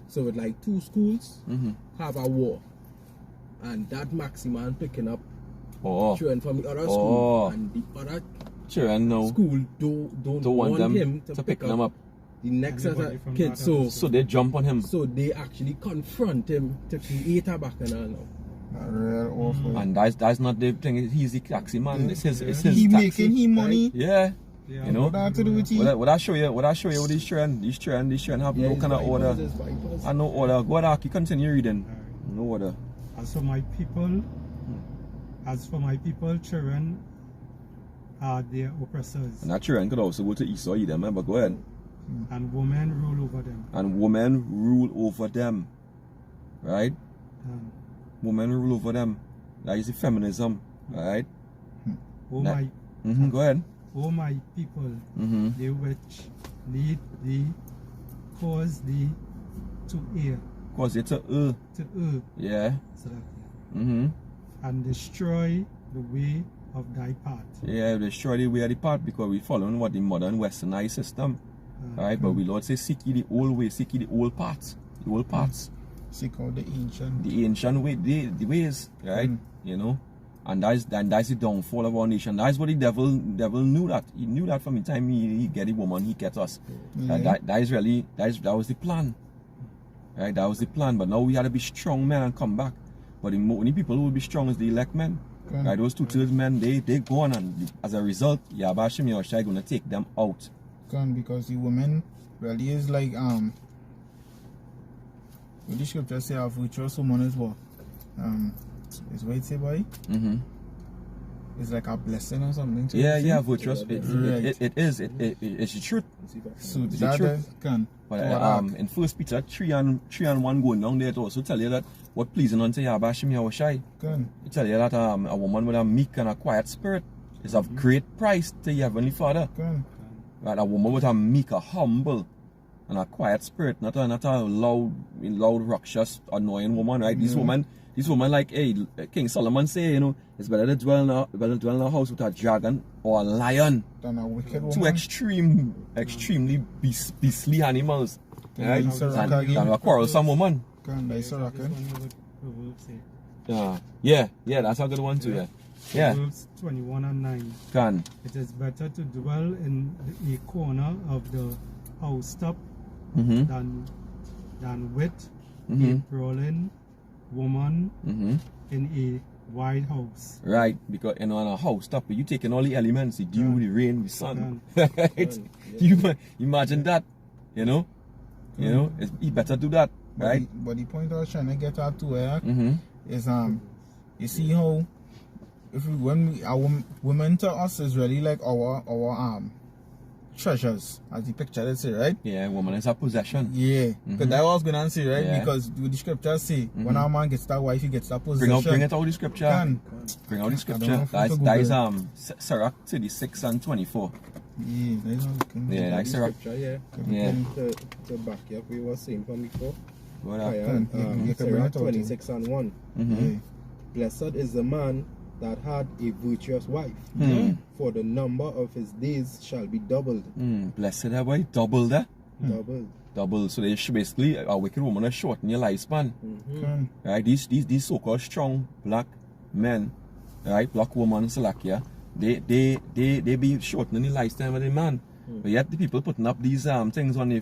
so with like two schools have a war, and that Maximan picking up children from the other school, and the other children school don't want them him to pick them up the next set of kids. So they jump on him. So they actually confront him to create a bacchanal now. Real awful. And that's not the thing. He's the taxi man. It's his he taxi. making him money. Yeah. You know. What to do with you? What I show you with these children have no kind of order. And no order. Go ahead, you continue reading. No order. As for my people, children are their oppressors. And that children could also go to Esau either, but go ahead. And women rule over them. And women rule over them. Right? Women rule over them. That is the feminism. Right? Go ahead. O my people, they which lead thee, cause thee to err. Cause it to err. Yeah. And destroy the way of thy path. Yeah, destroy the way of the path because we following what the modern westernized system. Alright, but we Lord say seek ye the old way, seek ye the old paths. The old paths. Seek out the ancient. The ancient way, the ways, right? You know? And that's the downfall of our nation. That's what the devil knew that. He knew that from the time he get the woman, he get us. That was the plan. Right? That was the plan. But now we had to be strong men and come back. But the only people who will be strong is the elect men. Right? Those 2/3 men, they gone, and as a result, Yabashim Yahushai gonna take them out. Because the woman really is like what the scripture say a virtuous woman is what? Is what it say, boy? It's like a blessing or something. Yeah, virtuous. It is. It's the truth. So that can. But in 1 Peter 3:1 going down there, it also tell you that what pleasing unto Yabashim Yahushai. It tell you that a woman with a meek and a quiet spirit is of great price to your Heavenly Father. Right, a woman with a meek, a humble, and a quiet spirit, not a loud, ruckus, annoying woman. Right, this woman, like King Solomon say, you know, it's better to dwell in a house with a dragon or a lion than a wicked woman. Two extremely beastly animals, right? Than a quarrelsome woman. Yeah, that's a good one too. Yeah. Proverbs 21:9. It is better to dwell in a corner of the house top than with a brawling woman in a wide house. Right, because in a house top, you taking all the elements, the dew, the rain, the sun. Right? You imagine that, you know? It's better do that, right? But the point I was trying to get at to is you see how women to us is really like our treasures, as the picture they say, right? Yeah, woman is a possession. Yeah, because that was gonna say, right? Yeah. Because the scripture say when a man gets that wife, he gets that possession. Bring it out the scripture. Bring out the scripture. That is Sirach 36:24. Yeah, that's Sirach. Yeah. To back up what you were saying from before. Sirach 26:1. Blessed is the man that had a virtuous wife, for the number of his days shall be doubled. Blessed that way, double that. Double. So they basically a wicked woman is shorten your lifespan. Right? These so-called strong black men, right? Black women, Salakia, they be shortening the lifespan of the man. But yet the people putting up these things on the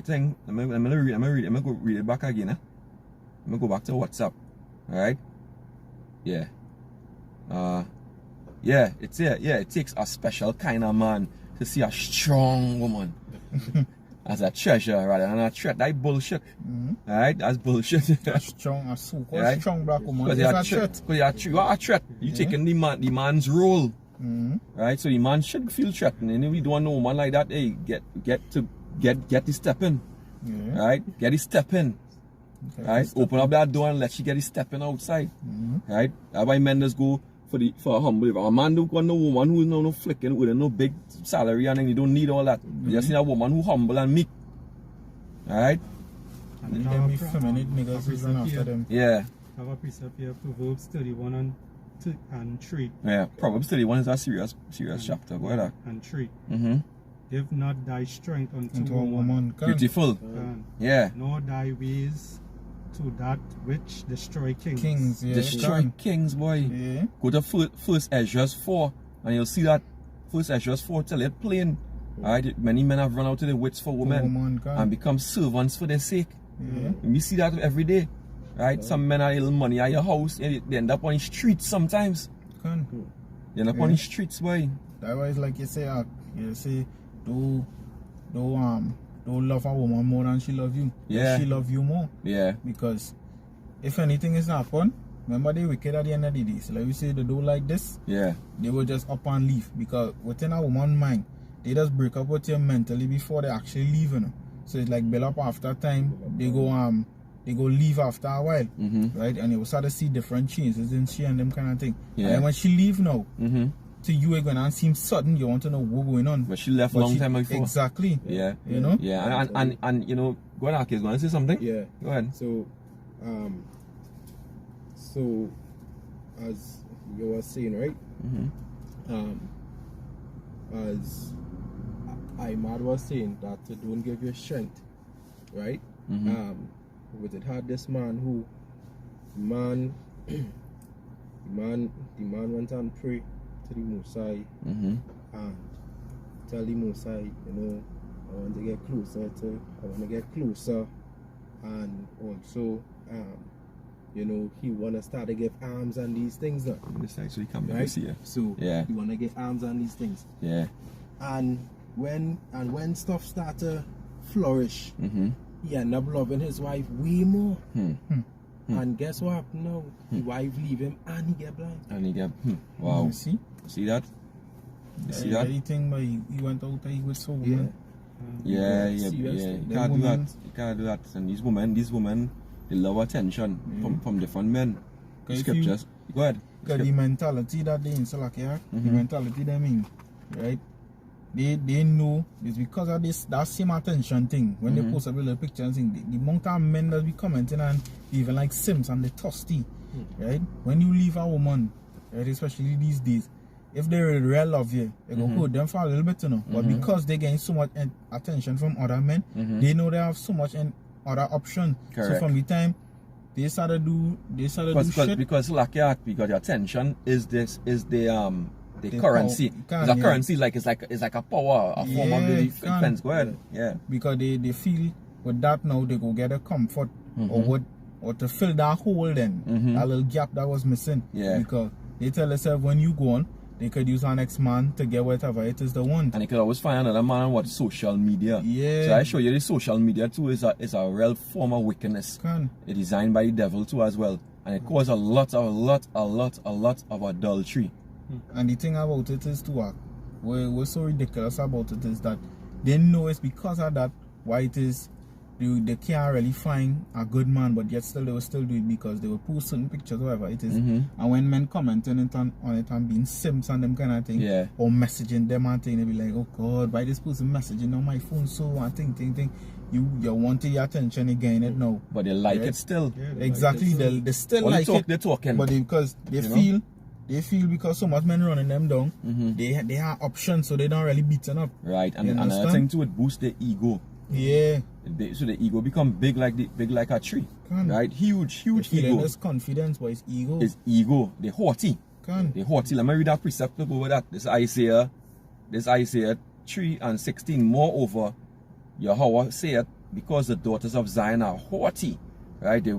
thing. Let me go read it back again. Let me go back to WhatsApp. Alright? Yeah. It takes a special kind of man to see a strong woman as a treasure rather than a threat. That's bullshit. Alright, that's bullshit. Strong black woman. Because you are a threat. You taking the man's role. Right? So the man should feel threatened. And if we don't know a woman like that, hey, get the step in. Right? Get the step in. Right? Open up that door and let you get the step in outside. Right? That's why men just go for a humble. A man don't want no woman who's no flicking with no big salary and you don't need all that. You just need a woman who humble and meek. Alright? And them effeminate niggas who's run after them. Yeah. I have a precept here, Proverbs 31 and 3. Yeah, Proverbs 31 is a serious chapter. Go ahead. And 3. Give not thy strength unto a woman. Beautiful. Yeah. Nor thy ways to that which destroy kings. Destroy kings, boy. Yeah. Go to first Ezra 4 and you'll see that first Ezra 4 tell it plain. Alright, many men have run out to the wits for women and become servants for their sake. And we see that every day. Right? Some men are little money at your house and they end up on the streets sometimes. They end up on the streets, boy. That was like you say don't love a woman more than she love you. Yeah. She love you more. Yeah. Because if anything is happen, remember they wicked at the end of the day. So like we say they do like this, they will just up and leave. Because within a woman's mind, they just break up with you mentally before they actually leave, you know. So it's like build up after time, they go leave after a while. Right? And you will start to see different changes in she and them kind of thing. And then when she leave now, to you it's gonna seem sudden, you want to know what's going on. But she left long time before. Exactly. Yeah. You know? Yeah, and you know, go ahead, Aki, gonna say something? Yeah. Go ahead. So as you were saying, right? Imad was saying that to don't give you strength, right? But it had this man who, the man went and pray to the Mosai and tell the Mosai, you know, I want to get closer, and also, you know, he want to start to give arms and these things now. This actually come right? this year. So yeah, he want to get arms and these things. Yeah. And when stuff start to flourish, he end up loving his wife way more. And guess what happened now? The wife leave him and he get blind. And he get wow. You see? See that? You see that? Anything, but he went out there with so woman. Yeah. You can't do that. You can't do that. And these women, they love attention from different men. The scriptures. Go ahead. Because the mentality that they in Salakia, the mentality they mean, right? They know it's because of this that same attention thing. When they post a little picture and thing, the amount of men that be commenting and even like Sims and the thirsty, right? When you leave a woman, right, especially these days, if they real love you, they go hold them for a little bit, you know. But because they gain so much attention from other men, they know they have so much other options. Correct. So from the time they started do shit, because like because your attention is the currency. It's a currency, like it's like a power, a form of the defense. Go ahead. Yeah. Because they feel with that now they go get a comfort or to fill that hole then, that little gap that was missing. Yeah. Because they tell themselves when you go on, they could use our next man to get whatever it is they want. And they could always find another man on what social media. Yeah. So I show you the social media too is a real form of wickedness. It's designed by the devil too as well. And it causes a lot of adultery. And the thing about it is too, what's so ridiculous about it is that they know it's because of that why it is they can't really find a good man, but yet still they will still do it because they will post certain pictures, whatever it is. And when men commenting on it and being simps and them kind of thing, or messaging them and thing, they be like, oh God, why this person messaging on my phone so and thing. You want your attention again, it now. But they like it still. Yeah, exactly, they still like it. They're talking. But because they feel because so much men running them down, they have options, so they don't really beaten up. Right, and another thing too, it boosts their ego. Yeah. So the ego become big like a tree. Right? Huge ego. It's confidence, but it's ego. It's ego. They're haughty. They're haughty. Let me read that precept to go with that. This Isaiah 3:16. Moreover, Yahweh saith, because the daughters of Zion are haughty, right? They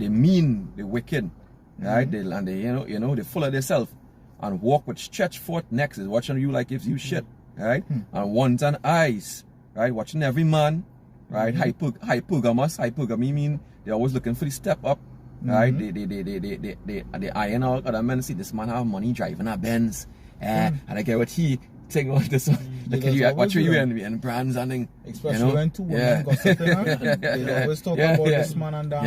mean, they wicked, right? They they're full of themselves and walk with stretched forth necks, is watching you like if you shit, right? And wanton eyes, right? Watching every man, right? Hypergamy mean they're always looking for the step up, right? They iron out other men. See, this man have money driving a Benz, and I get what he think on this one. Look at you, what you in brands and thing. Especially when two women got something on, they always talk about this man and that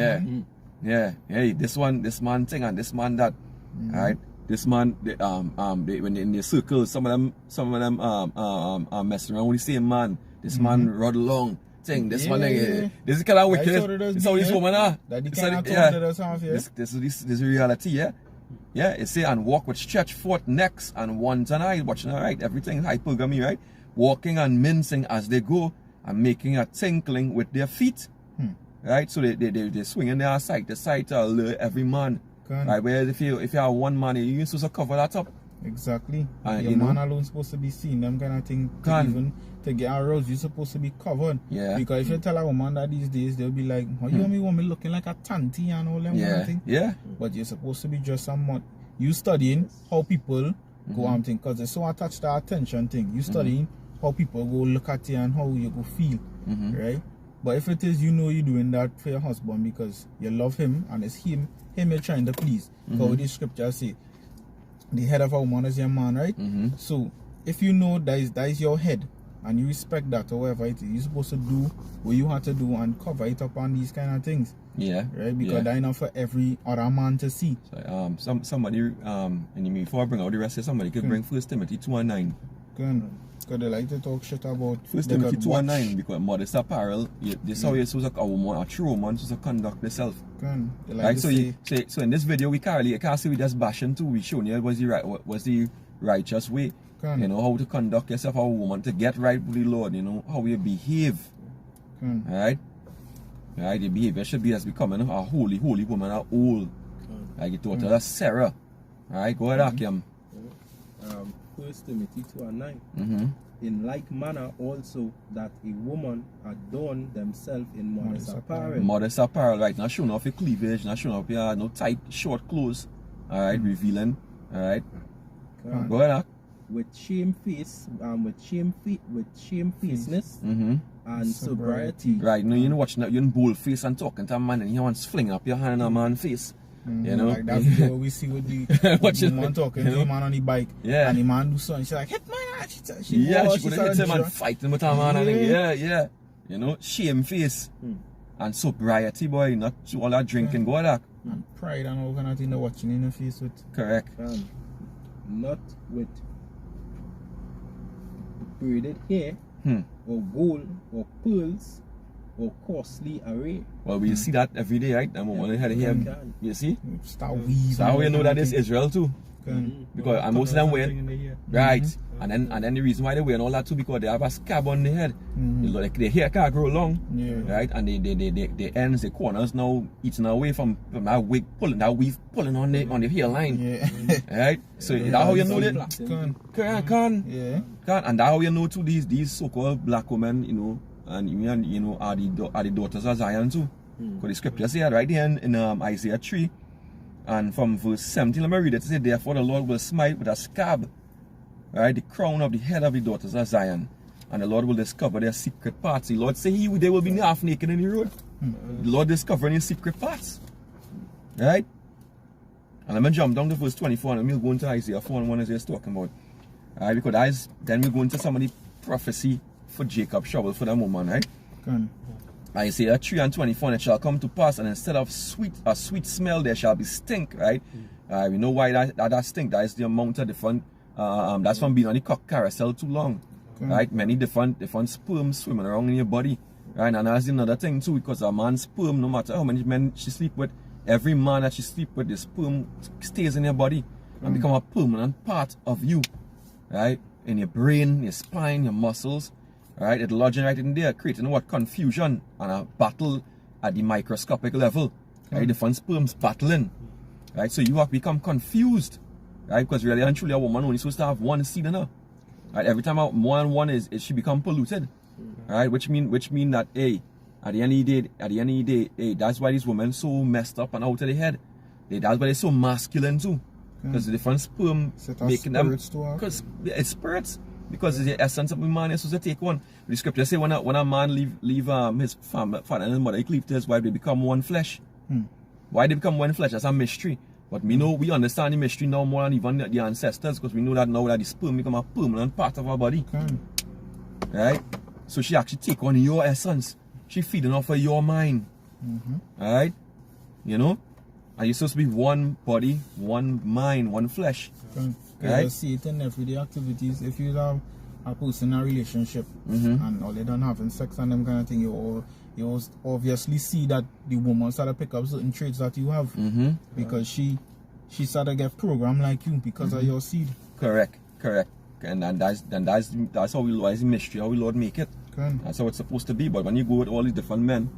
man. Hey, this man thing and this man that, right? This man, when in the circle, some of them messing around with the same man. This man rode along. Thing. This one thing, this is kind of wicked. This is how this woman are. This is reality, yeah. Yeah, it say, and walk with stretched forth necks and wanton eyes, watching, right? Everything hypergamy, right? Walking and mincing as they go and making a tinkling with their feet, right? So they swinging their side to side to allure every man, right? Whereas if you have one man, you're supposed to cover that up. Exactly. Your man alone supposed to be seen, them kind of thing. Even to get aroused, you're supposed to be covered. Yeah. Because if you tell a woman that these days, they'll be like, oh, you want me looking like a tanty and all them kind of thing. Yeah. But you're supposed to be just somewhat. You studying how people go and think, because they so attached to attention thing. You studying how people go look at you and how you go feel, right? But if it is, you know, you're doing that for your husband because you love him and it's him you're trying to please. Because the scripture say, the head of a woman is your man, right? So if you know that is your head and you respect that or whatever it is, you're supposed to do what you have to do and cover it up on these kind of things. Yeah. Right? Because that's not for every other man to see. So somebody and before I bring out the rest of somebody could bring 1 Timothy 2:9. Good. Because they like to talk shit about 1 Timothy 2:9, because modest apparel, this is how you're supposed to a true woman supposed to conduct herself. Like right? So in this video we can't see we just bashing too, we showing you what's the righteous way. You know, how to conduct yourself as a woman, to get right with the Lord, you know, how you behave. Alright? Right, the behavior should be as becoming a holy woman, a old. Like you taught her Sarah. Alright, go ahead, Akim. 1 Timothy 2:9. In like manner also that a woman adorn themselves in modest apparel. Modest apparel, right? Not showing off your cleavage, not showing off your no tight, short clothes. Alright, revealing. Alright. Go ahead, Ak. With shamefacedness and sobriety. Right, you know, you watching that, you're in bold face and talking to a man and you want to fling up your hand in a man's face. You know? Like that video we see with the woman talking to the man on the bike. Yeah. And the man do something. She's like, hit my man. She could hit him and fighting with a man. Yeah. You know, shamefaced and sobriety, boy, not all that drinking. Go ahead. And pride and all kind of thing they're watching in the face with. Correct. Not with braided hair or gold or pearls or costly array. Well, we see that every day, right? And when they had here, you see? Start weaving. So how you know that is Israel too? Because and most of them wear right. And then the reason why they wear all that too, because they have a scab on their head. Like their hair can't grow long. Right? And the ends, the corners now eating away from that wig pulling, that weave pulling on the hairline. Right? So that's how you know that. And that's how you know too these so-called black women, you know, and you know are the daughters of Zion too. Because the scripture says right here in Isaiah 3. And from verse 17, let me read it. It says, therefore the Lord will smite with a scab, right, the crown of the head of the daughters of Zion. And the Lord will discover their secret parts. The Lord say they will be half naked in the road. The Lord discovering his secret parts. Right? And let me jump down to verse 24 and we'll go into Isaiah 4:1 as he's talking about. Right, because then we'll go into some of the prophecy for Jacob shovel for the woman, right? Isaiah 3:24, and it shall come to pass, and instead of a sweet smell, there shall be stink, right? We know why that stink. That is the amount of different, that's from being on the cock carousel too long, right? Many different sperms swimming around in your body, right? And that's another thing too, because a man's sperm, no matter how many men she sleep with, every man that she sleep with, the sperm stays in your body and become a permanent part of you, right? In your brain, your spine, your muscles. Right, it's lodging right in there, creating what confusion and a battle at the microscopic level. Right, different sperms battling. Right, so you have become confused. Right, because really and truly a woman only supposed to have one seed in her. Right, every time more than one is she become polluted. Right, which mean that at the end of the day, that's why these women so messed up and out of the head. That's why they're so masculine too. Because the different sperm making them, because it's spirits. Because it's the essence of a man is supposed to take one. The scripture say when a man leave his father and his mother, he cleave to his wife, they become one flesh. Why they become one flesh? That's a mystery. But we understand the mystery now more than even the ancestors, because we know that now that the sperm become a permanent part of our body. Right? So she actually take on your essence. She feeding off of your mind. Right? You know? And you're supposed to be one body, one mind, one flesh. Right? You see it in everyday activities. If you have a person in a relationship and all they done having sex and them kind of thing, you obviously see that the woman start to pick up certain traits that you have because she start to get programmed like you because of your seed. Correct. And that's how we Lord mystery, how we Lord make it. That's how it's supposed to be. But when you go with all these different men,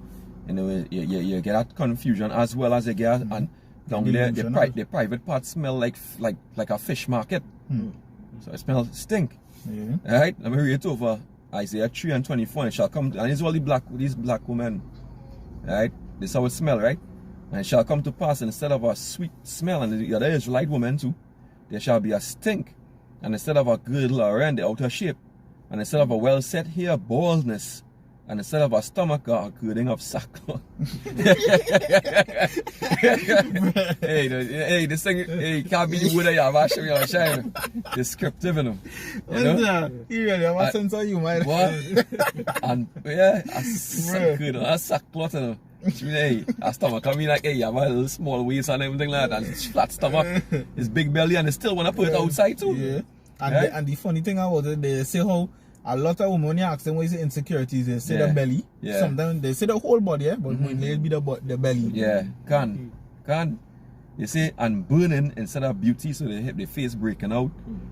you know, you get that confusion as well as you get and down there, the private parts smell like a fish market. So it smells stink. Alright, let me read it over. Isaiah 3:24, and it shall come, and it's all these black women. Right? This is how it smell, right? And it shall come to pass, instead of a sweet smell, and the other Israelite women too, there shall be a stink. And instead of a girdle around the outer shape, and instead of a well set hair, baldness. And instead of a stomach, a girding of sackcloth. This thing, can't be the word I have actually on shine. Descriptive in them. You know? You really have a sense of humor. What? And a sackcloth in them. Which means, a stomach, I mean like, you have a little small waist and everything like that, and flat stomach, his big belly, and they still want to put it outside too. Yeah. And the funny thing about it, they say how a lot of women, you ask them what is the insecurities, they say the belly. Sometimes they say the whole body, but when they'll be the belly. Yeah, can. You see, and burning instead of beauty, so they have their face breaking out.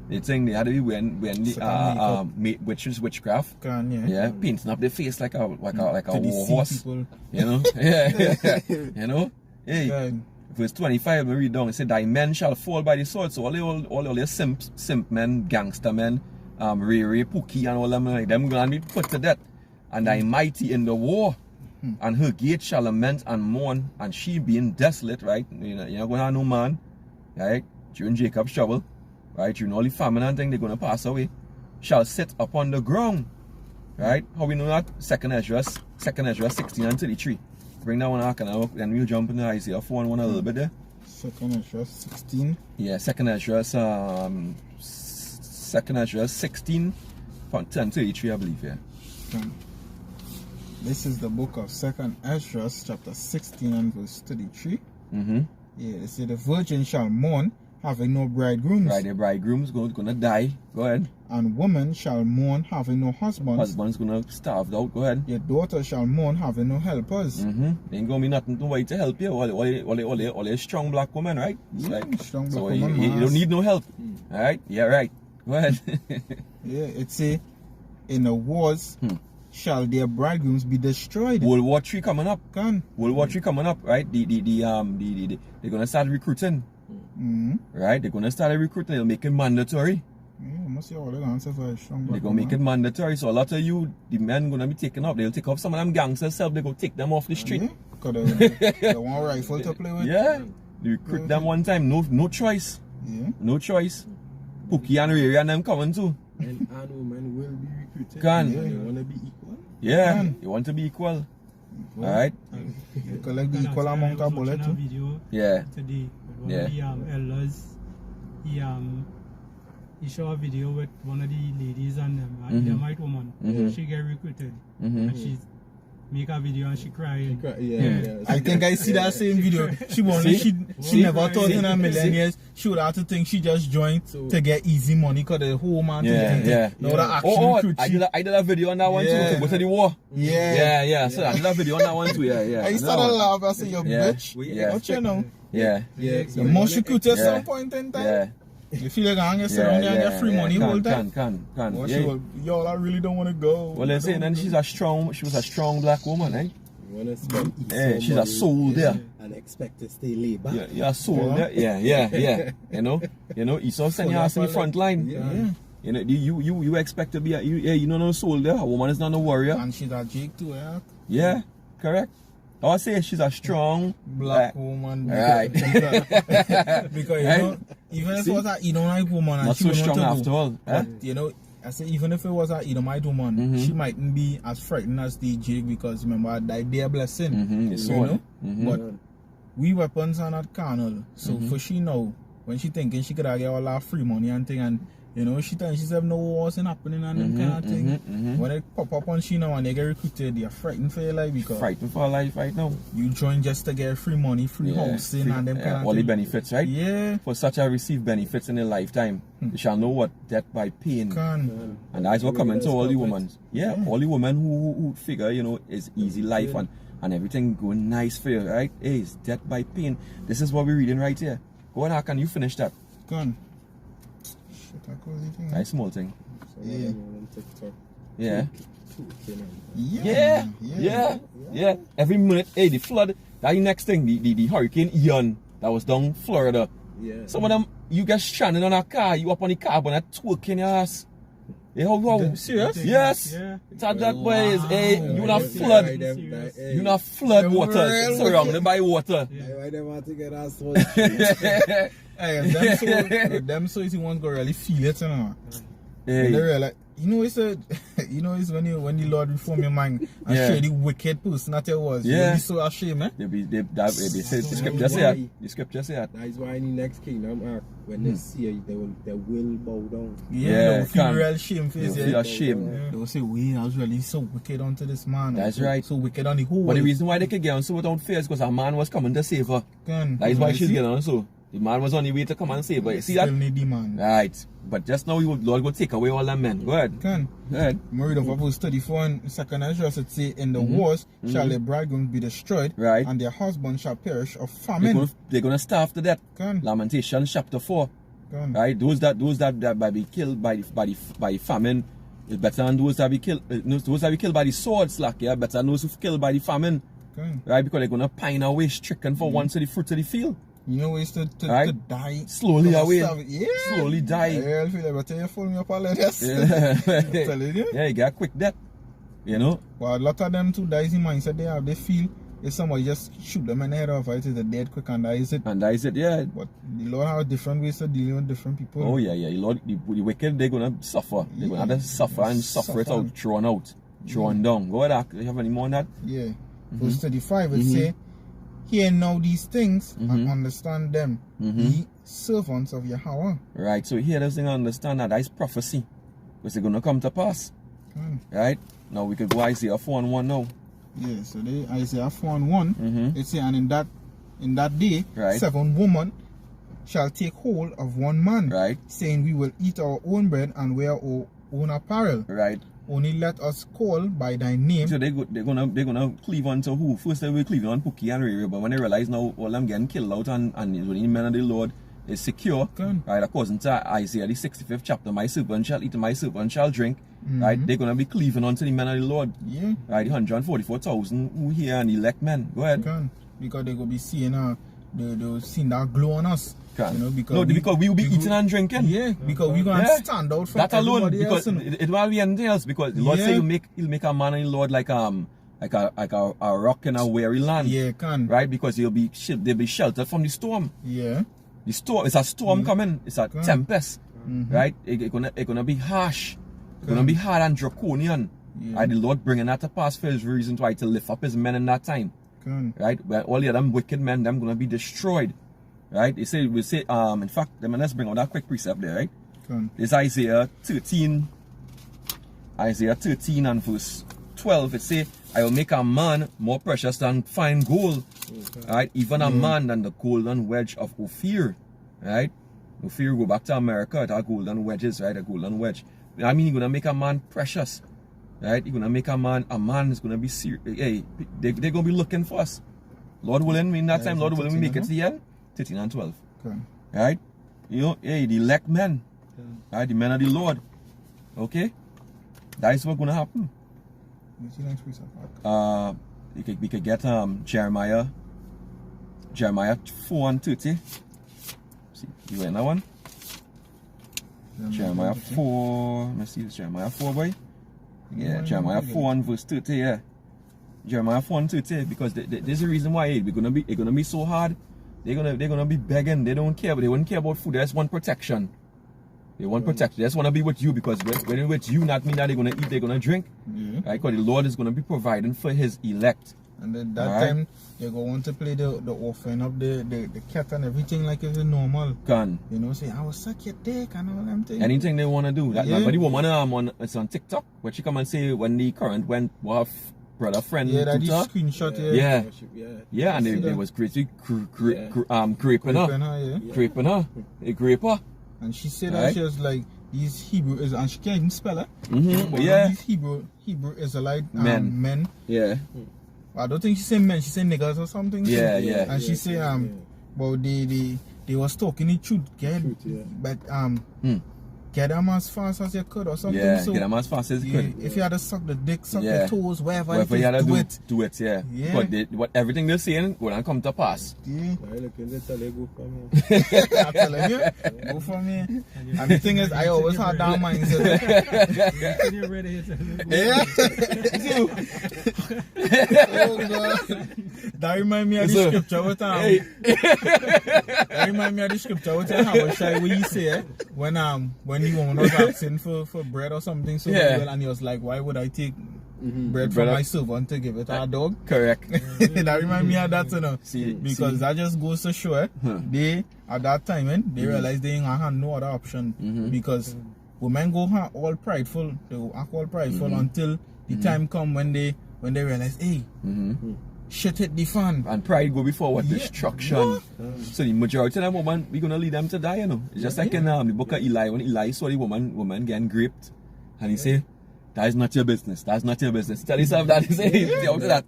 They think they had to be when the which is witchcraft. Yeah, painting up their face like a war horse. People. You know? Yeah. You know? Hey. Verse 25, we read down, it said, thy men shall fall by the sword. So all the simp men, gangster men, Ray, Pookie and all them, like them gonna be put to death. And thy mighty in the war, and her gate shall lament and mourn, and she being desolate, right? You're not gonna have no man, right? During Jacob's trouble, right? During all the famine and thing, they're gonna pass away. Shall sit upon the ground, right? How we know that? 2nd Ezra 16 and 33. Bring that one out, and then we'll jump into Isaiah 4 and 1 a little bit there. 2nd Ezra 16. Yeah, 2nd Ezra 16 from 10 to 33, I believe, yeah. This is the book of 2nd Ezra, chapter 16 and verse 33. Yeah, they say the virgin shall mourn, having no bridegrooms. Right, the bridegroom's gonna die. Go ahead. And woman shall mourn, having no husbands. Husband's gonna starve out. Go ahead. Your daughter shall mourn, having no helpers. Ain't gonna be nothing to wait to help you. All a strong black woman, right? It's like, strong black so woman. You don't need no help. Alright? Yeah, right. Go ahead. Yeah, it say, in the wars shall their bridegrooms be destroyed. World War III coming up. World War III coming up, right? They're gonna start recruiting. Right? They're gonna start recruiting. They'll make it mandatory. Yeah, must see all the answers for a strong They're gonna make it mandatory. So a lot of you, the men gonna be taken up. They'll take off some of them gangsters self. They go take them off the street. Yeah, because they want a rifle to play with. Yeah. They recruit them one time. No choice. Yeah. No choice. Pookie and Ray and them coming too. And women will be recruited. They want to be equal. Yeah, you want to be equal. Alright? You collect the equal amount of bullets. Yeah. Today, one of the elders, he showed a video with one of the ladies and them, a Edomite woman. She get recruited. And she make a video and she crying. I think I see that same video. She never thought in a million years she would have to think she just joined to get easy money because the whole man I did a video on that one too. To go to the war. So I did a video on that one too. I started laughing. I said, you bitch. What you know? The most recruited at some point in time. You feel like I'm going to sit down there and get free money all the time? Y'all, I really don't want to go. Well, they're saying then she was a strong black woman, eh? She's a soldier. And expect to stay laid back. Yeah, a soldier. Yeah. You know, Esau sent you in the front line. You know, you expect to be you're not a soldier. A woman is not a warrior. And she's a Jake too, yeah? Yeah, correct. I would say she's a strong black woman. Right. Because, you know, even if it was an Edomite woman and not she so strong after all. But, you know, I say even if it was an Edomite woman, she mightn't be as frightened as the Jake because remember that their blessing. You know? But we weapons are not carnal. So for she know, when she thinking she could get all that free money and thing and you know, she tells she's have no wars and happening and them kind of thing. When they pop up on she now and they get recruited, they're frightened for your life because frightened for life right now. You join just to get free money, free housing and them kind of all thing. the benefits, right? Yeah. For such a receive benefits in a lifetime, you shall know what death by pain. And that's what coming to all the women. Yeah, all the women who figure, you know, is easy life and everything going nice for you, right? Hey, it's death by pain. This is what we're reading right here. Go on, how can you finish that? Go on. Nice small thing. Yeah. Every minute, hey, the flood. That the next thing, the Hurricane Ian that was down Florida. Some of them, you get stranded on a car, you up on the car, but that twerking your ass. Hey, how serious? Yes. It's at that way is you not flood. You not flood water. Surrounded by water. I don't want to get us so them so easy ones go really feel it, you know. Hey. They realize, you know, it's when the Lord reform your mind and show the wicked person that it was. You'll be so ashamed, eh? They say the scripture say that. The scripture say that. That is why in the next kingdom, when they see you, they will bow down. They will feel real shame face. They will feel ashamed. They will say, "We, I was really so wicked unto this man." That's right. So wicked on the whole. But the reason why they could get on so without fear is because a man was coming to save her. That is why she's getting on so. The man was on the way to come and save, but you see Still that? need the man. Right. But just now, Lord will take away all them men. Go ahead. Can. Go ahead. Read of Proverbs 34 and 2nd Ezra, it say, in the wars shall their bridegrooms be destroyed, Right. and their husbands shall perish of famine. They're gonna starve to death. Can. Lamentation chapter 4. Can. Right. Those that be killed by famine is better than those that be killed. Those that be killed by the sword, slack. Yeah, better than those who killed by the famine. Can. Right, because they're gonna pine away, stricken for once of the fruit of the field. You know ways to Right. die Slowly away. Yeah. Slowly die. Yeah, I feel like I tell you, fool me up all like this. Yeah. I'm telling you. Yeah, you get a quick death. You know? But a lot of them too dies in mindset they have. They feel if somebody just shoot them in the head off, it is a dead quick and that is it. And that is it, yeah. But the Lord has different ways of dealing with different people. Oh yeah, yeah. Lord, the wicked, they're gonna suffer. They're gonna have to suffer and suffer it out, thrown out, thrown down. Go ahead, you have any more on that? Yeah. Verse 35 it say, hear now these things and understand them, ye servants of Yahweh. Right, so here those things understand that is prophecy. Because they're gonna come to pass. Right? Now we could go Isaiah 4:1 now. Yeah, so they Isaiah 4:1, it say, and in that day, Right. 7 women shall take hold of one man, Right. saying, we will eat our own bread and wear our own apparel. Right. Only let us call by thy name. So they're gonna cleave on to who? First they will cleave on Pookie and Riri, but when they realize now all them getting killed out and the men of the Lord is secure, right, according to Isaiah the 65th chapter, my servant shall eat and my servant shall drink, right, they're gonna be cleaving on to the men of the Lord. Yeah. Right, the 144,000 who here and elect men. Go ahead. Because they go be seeing they'll see that glow on us. You know, because we will be eating and drinking. Yeah, because we're gonna stand out from that alone. everybody Because else, it will be anything else. Because the Lord say he'll make a man in the Lord like a rock in a weary land. Yeah, right, because they'll be sheltered from the storm. Yeah. The storm, it's a storm coming. It's a tempest. Right? It's gonna be harsh. It's gonna be hard and draconian. Right? The Lord bringing that to pass for his reason why to lift up his men in that time. Right? Where all the other wicked men, them gonna be destroyed. Right? We say, in fact, let's bring out that quick precept there, right? It's Isaiah 13 and verse 12. It say, I will make a man more precious than fine gold. Right? Even a man than the golden wedge of Ophir. Right? Ophir, go back to America, it have golden wedges, right? A golden wedge. I mean, you're gonna make a man precious. Right? You're gonna make a man is gonna be serious. Hey, they're gonna be looking for us. Lord willing, in that time, Lord willing, we make it to the end. 13 and 12. Right? You know, hey, the elect men. Right? The men of the Lord. Okay? That is what's gonna happen. We could get Jeremiah 4:30. See, you went that one? Jeremiah 4. Let me see, it's Jeremiah 4, boy. Yeah, Jeremiah 4 and verse 30, yeah. Jeremiah 4 and 30, because there's a reason why it's gonna be so hard. They're gonna be begging. They don't care, but they won't care about food. They just want protection. They want protection. They just want to be with you, because when they're with you, not mean that they're gonna eat, they're gonna drink. Right? Because the Lord is gonna be providing for his elect. And then that time they're gonna want to play the offering of the cat and everything like it's normal. You know, say I will suck your dick and all them things. Anything they wanna do. But the woman it's on TikTok where she come and say when the current went off. Brother friend, that screenshot, yeah, and they was crazy, creeping her, a graper. And she said that she was like these Hebrew is, and she can't even spell it. These Hebrew Israelite men. Yeah. I don't think she said men. She said niggas or something. Yeah. And she said but they was talking the truth, but get them as fast as you could or something. Yeah, so get them as fast as you could. If you had to suck the dick, suck the toes, wherever you had to do it. Yeah. But everything they're saying will not come to pass. Yeah. I'm telling you, go for me. And the thing is, I always had that mindset. Oh God. That reminds me of the scripture with that reminds me of the scripture with Habashai where you say when the woman was asking for bread or something so well, and he was like, why would I take bread from my servant to give it to a dog? Correct. That reminds me of that, you know. Because that just goes to show they at that time they realized they ain't had no other option because women go all prideful, they go act all prideful until the time come when they realize, hey, shit hit the fan. And pride go before what? Yeah. Destruction. What? So the majority of the woman, we're gonna lead them to die, you know. It's just like in the book of Eli, when Eli saw the woman getting raped, and he say, that is not your business. That's not your business. Tell yourself that. He say, stay out of that.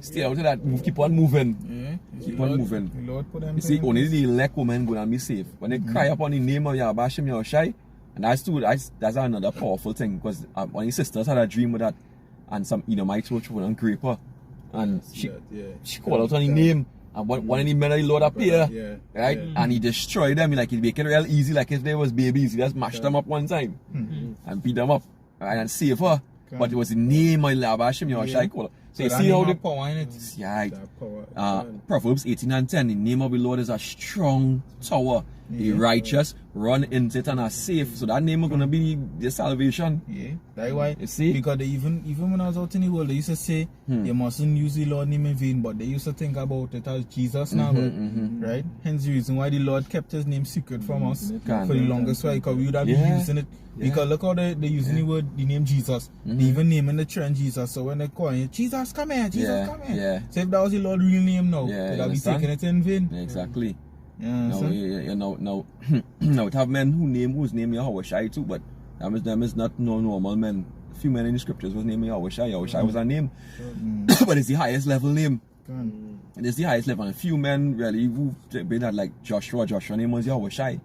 Stay out of that. Keep on moving. Yeah. Keep on moving. The Lord put them You see, in only place. the elect women gonna be safe. When they cry upon the name of Yabashim Yahushai, and that's another powerful thing, because one of his sisters had a dream with that, and some Edomites were trying to rape her, and she called out on the name, and one of the men of the Lord appear, right? And he destroyed them, like he make it real easy, like if they was babies, he just mashed them up one time, and beat them up, right, and save her. But it was the name of Yabashim Yahushai called her. So you see how the power in it. yeah, Proverbs 18:10, the name of the Lord is a strong tower. The righteous run into it and are safe. So that name is going to be the salvation. Yeah, that's why. You see? Because even when I was out in the world, they used to say you mustn't use the Lord name in vain, but they used to think about it as Jesus now, right? Hence the reason why the Lord kept his name secret from us for the longest while, because we would have been using it. Because look how they're using the name Jesus. They even naming the children Jesus. So when they call it, Jesus come here, Jesus come here. Yeah. So if that was the Lord's real name now, Yeah, they'd have been taking it in vain. Exactly. Yeah, Now it have men whose name Yahushai too, but them is not no normal men. A few men in the scriptures was named Yahushai. Yahushai was a name, but it's the highest level name. And it's the highest level. And a few men really who been that, like Joshua. Joshua name was Yahushai,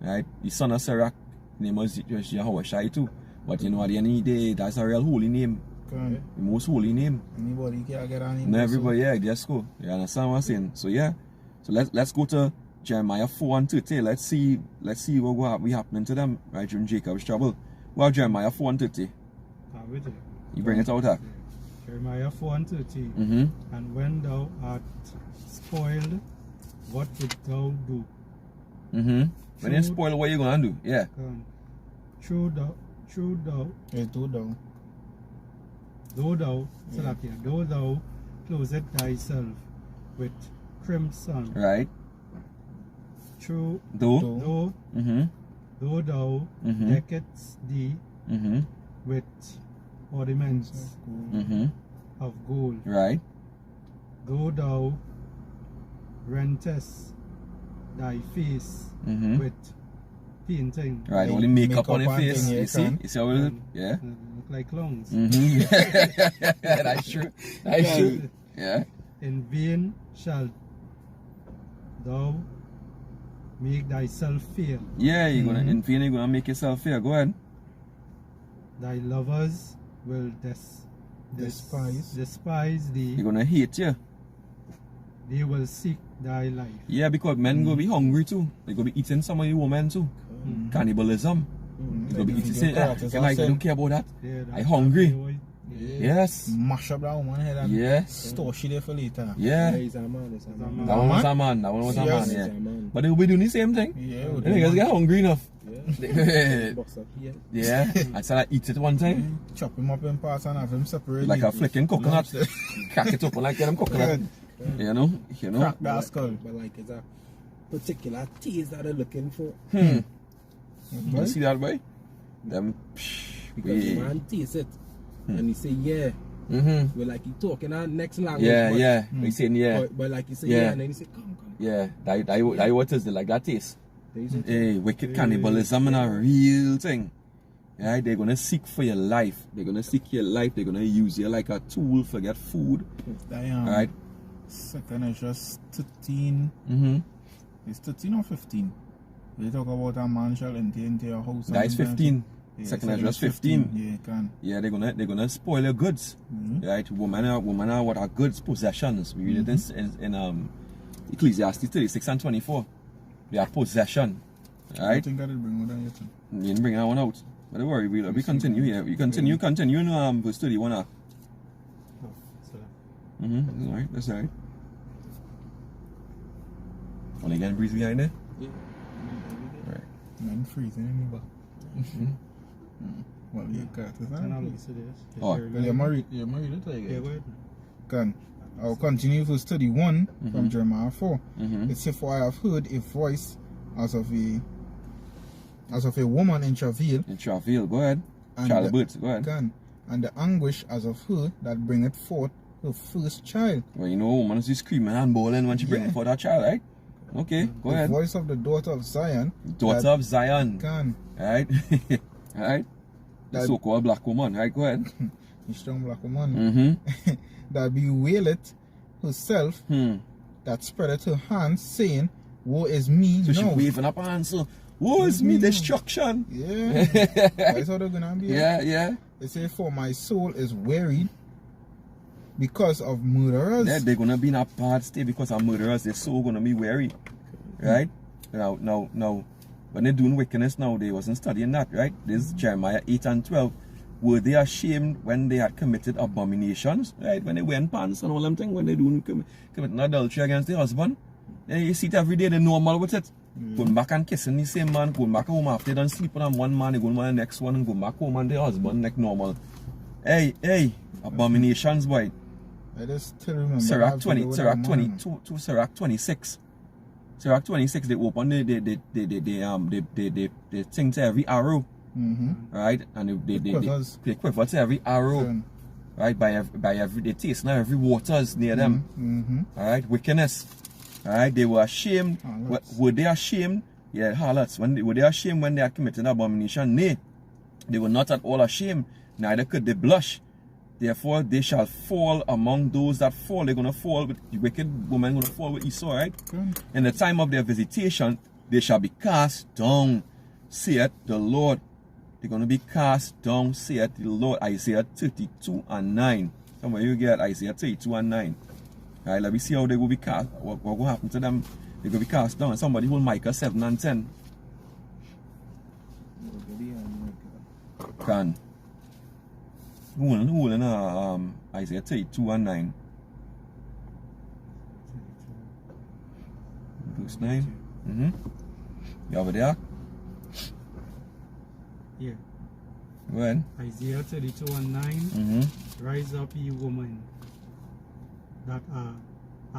right? The son of Sirach name was Yahushai too. But you know, at the end of the day, that's a real holy name. The most holy name. Anybody can get on it. No, everybody, yeah, just go. You understand what I'm saying? So yeah. So let's go to Jeremiah 4:30. Let's see what will be happening to them right during Jacob's trouble. Well, Jeremiah 4:30. You bring it out here. Jeremiah 4:30. And when thou art spoiled, what wilt thou do? When you spoil, what you gonna do? Yeah. True thou. Though thou closest thyself with crimson. Right. True. Though Thou deckest thee with ornaments of gold. Right. Though thou rentest thy face with painting. Right. Only makeup on your face. You see? You see how it is? Yeah. Look like clowns. That's true. That's true. Yeah. In vain shalt thou make thyself fail. Yeah, you're gonna in vain you're gonna make yourself fail. Go ahead. Thy lovers will despise thee. You're gonna hate you. They will seek thy life. Yeah, because men gonna be hungry too. They gonna be eating some of you women too. Cannibalism. They gonna be eating. Say, I don't care about that. I hungry. Yes. Mash up that woman head and store she there for later. Yeah. He's a man. That one was a man. That one was a man. Yeah. But they will be doing the same thing. Yeah. The niggas get hungry enough. Yeah. Yeah. I said I eat it one time. Chop him up in parts and have him separate. Like a flicking coconut. Crack it open like them coconut. You know. Crack that skull. But like it's a particular taste that they're looking for. You see that boy? Them. Because the man tastes it. And he say yeah. Well, like he talking our next language. Yeah. He saying yeah. But like he say yeah, and then he say come. Yeah. That what is it like that taste? Hey, wicked cannibalism is a real thing. Yeah, they're gonna seek for your life. They're gonna seek your life. They're gonna use you like a tool for get food. Right? Second is just 13. It's 13 or 15. They talk about a man shall enter into your house. That is 15. Second is just 15. Yeah, can. Yeah, they're gonna spoil your goods. Right? Women are what are goods, possessions. We read this in Ecclesiastes 36:24. They are possession. Right? I think I did bring one down yet. You didn't bring that one out. But don't worry, we continue here. We continue in verse 31. Alright, that's alright. Only getting breeze behind there? Yeah. Right. Man freezing anyway. Well, you got it. Oh, You're married it again. Yeah, go ahead. Can. I'll continue verse 31 from Jeremiah 4. It says, for I have heard a voice as of a woman in travail. in travail, go ahead. And Childbirth, go ahead. Can. And the anguish as of her that bringeth forth her first child. Well, you know, woman is screaming and bawling when she bringing for that child, right? Okay, go ahead. The voice of the daughter of Zion. Daughter of Zion. Right? Right? The That- so-called black woman, right? Go ahead. A strong black woman. That bewaileth herself, that spreadeth her hands, saying, woe is me. So she now. waving up her hands, so, woe is me, destruction. Yeah. That's how they're gonna be. Yeah. They say, for my soul is wearied because of murderers. Yeah, they're gonna be in a bad state because of murderers. They're so gonna be weary. Right? Now, when they're doing wickedness now, they wasn't studying that, right? This is Jeremiah 8 and 12. Were they ashamed when they had committed abominations? Right? When they wear pants and all them things, when they doing committing adultery against their husband. Then you see it every day, they're normal with it. Going back and kissing the same man, going back home after they done sleeping on one man, they go on the next one and go back home and their husband like normal. Hey, abominations, boy. I just still remember. Sirach 26. Sirach 26, they open they sing to every arrow. Right? And they quiver to every arrow. Right? By every they taste now every waters near them. Alright, wickedness. Alright, they were ashamed. Were they ashamed? Yeah, harlots. Were they ashamed when they had committed abomination? Nay, they were not at all ashamed, neither could they blush. Therefore, they shall fall among those that fall. They're going to fall with the wicked woman, going to fall with Esau, right? In the time of their visitation, they shall be cast down, saith the Lord. They're going to be cast down, saith the Lord. Isaiah 32 and 9. Somewhere you get Isaiah 32 and 9. All right, let me see how they will be cast. What will happen to them? They're going to be cast down. Somebody hold Micah 7 and 10. Can. Who in Isaiah 32 and 9? Verse 9. You over there? Yeah. Go ahead. Isaiah 32 and 9. Rise up, ye women that are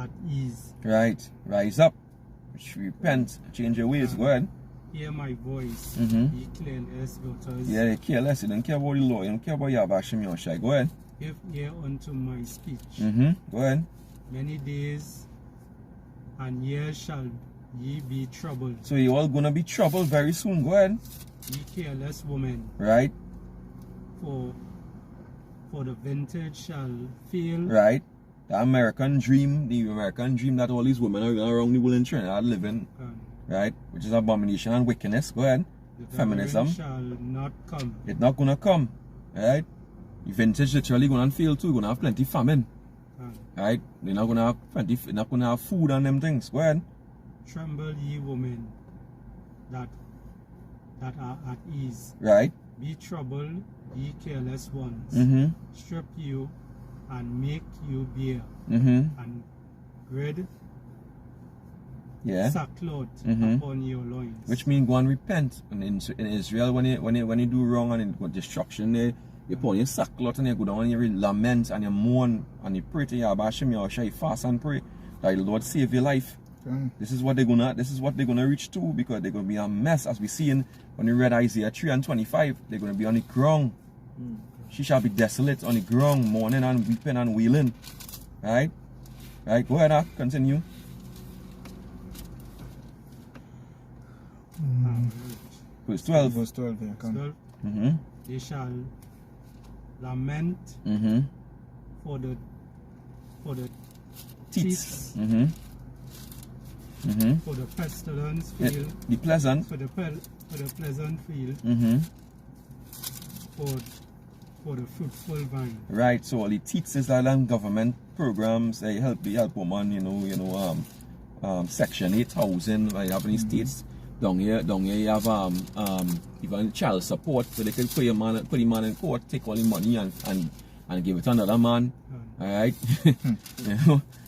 at ease. Right. Rise up. Repent. Change your ways. Go ahead. Hear my voice. Ye careless daughters. Yeah, they careless. You don't care about the law. You don't care about Yabashim Yoshai. Go ahead. Give ear unto my speech. Go ahead. Many days and years shall ye be troubled. So you all gonna be troubled very soon. Go ahead. Ye careless woman. Right. For the vintage shall fail. Right. The American dream that all these women around the world in Trinidad living. Right, which is abomination and wickedness. Go ahead. Feminism shall not come. It's not gonna come. Right? The vintage literally gonna fail too. Gonna have plenty famine. Right? They're not gonna have plenty. They're not gonna have food and them things. Go ahead. Tremble, ye women that are at ease. Right. Be troubled, ye careless ones. Strip you and make you bare. And gird sackcloth upon your loins. Which means go and repent. And in Israel, when you do wrong and it go destruction, you put on your sackcloth and you go down and you lament and you mourn and you pray to Yabashim Yahushua, you fast and pray that the Lord save your life. This is what they're gonna reach to, because they're gonna be a mess, as we see in when we read Isaiah 3 and 25. They're gonna be on the ground. She shall be desolate on the ground, mourning and weeping and wailing. Right? Right, go ahead, continue. Verse 12. Verse 12, yeah, come. 12. They shall lament for the teats. For the pestilence field. The pleasant. For the pleasant field. For the fruitful vine. Right, so all the teats is like government programs. They help woman, Section 8 housing. You have any states down here you have even child support, so they can put the man in court, take all the money and give it to another man. Alright?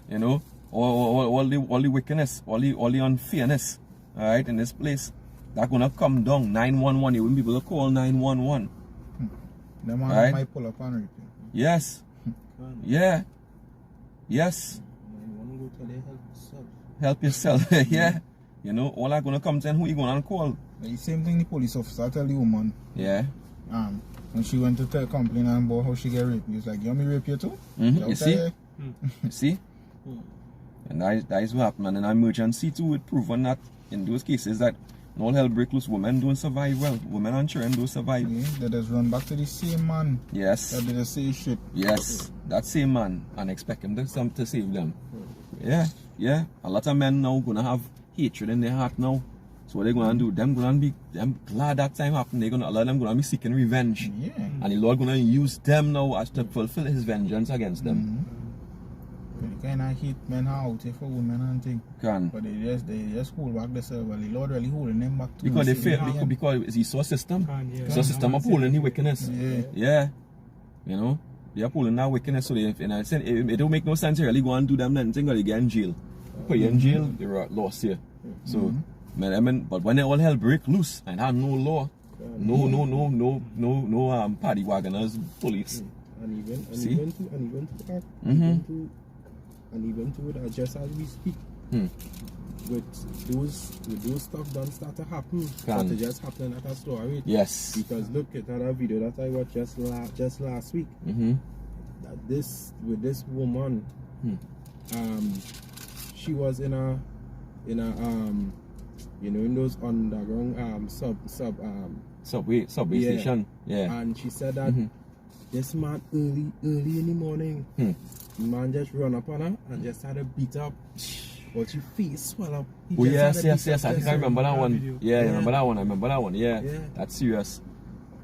you know, all the wickedness, all the unfairness, alright, in this place. That's gonna come down. 911, you wouldn't be able to call 911. The man might pull up and rape you. Yes. Yeah. Yes. Help yourself. Yeah. You know, all are gonna come to, and who you gonna call? The same thing the police officer tell the woman. Yeah. When she went to complain about how she get raped, he was like, you want me rape you too? You see? You see? And that is what happened. And in emergency too, it proven that in those cases that all hell break loose, women don't survive well. Women and children don't survive. Yeah, they just run back to the same man. Yes. That did the same shit. Yes. That same man, and expect him to save them. Yeah. Yeah. A lot of men now gonna have hatred in their heart now. So what they're gonna do? Them glad that time happened. A lot of them gonna be seeking revenge. Yeah. And the Lord gonna use them now as to fulfill His vengeance against them. The kind of hate men out here for women and things. But they just hold back themselves. Well, the Lord really holding them back too. Because they fail. Because He saw a system. He saw a system upholding the wickedness. Yeah. You know, they upholding that wickedness. So it don't make no sense to really go and do them anything or they get in jail. Put you in jail, they were lost here. So. But when they all hell break loose and have no law, no paddy wagoners, police. And even to just as we speak, with those stuff done start to happen, start to just happen at a story. Yes. Because look at that video that I watched just last week. That with this woman, she was in a in those underground subway station. Yeah. And she said that this man early in the morning, the man just run up on her and just started beat up. But her face swell up. Oh yes. I think I remember that one. Yeah, I remember that one. Yeah. That's serious.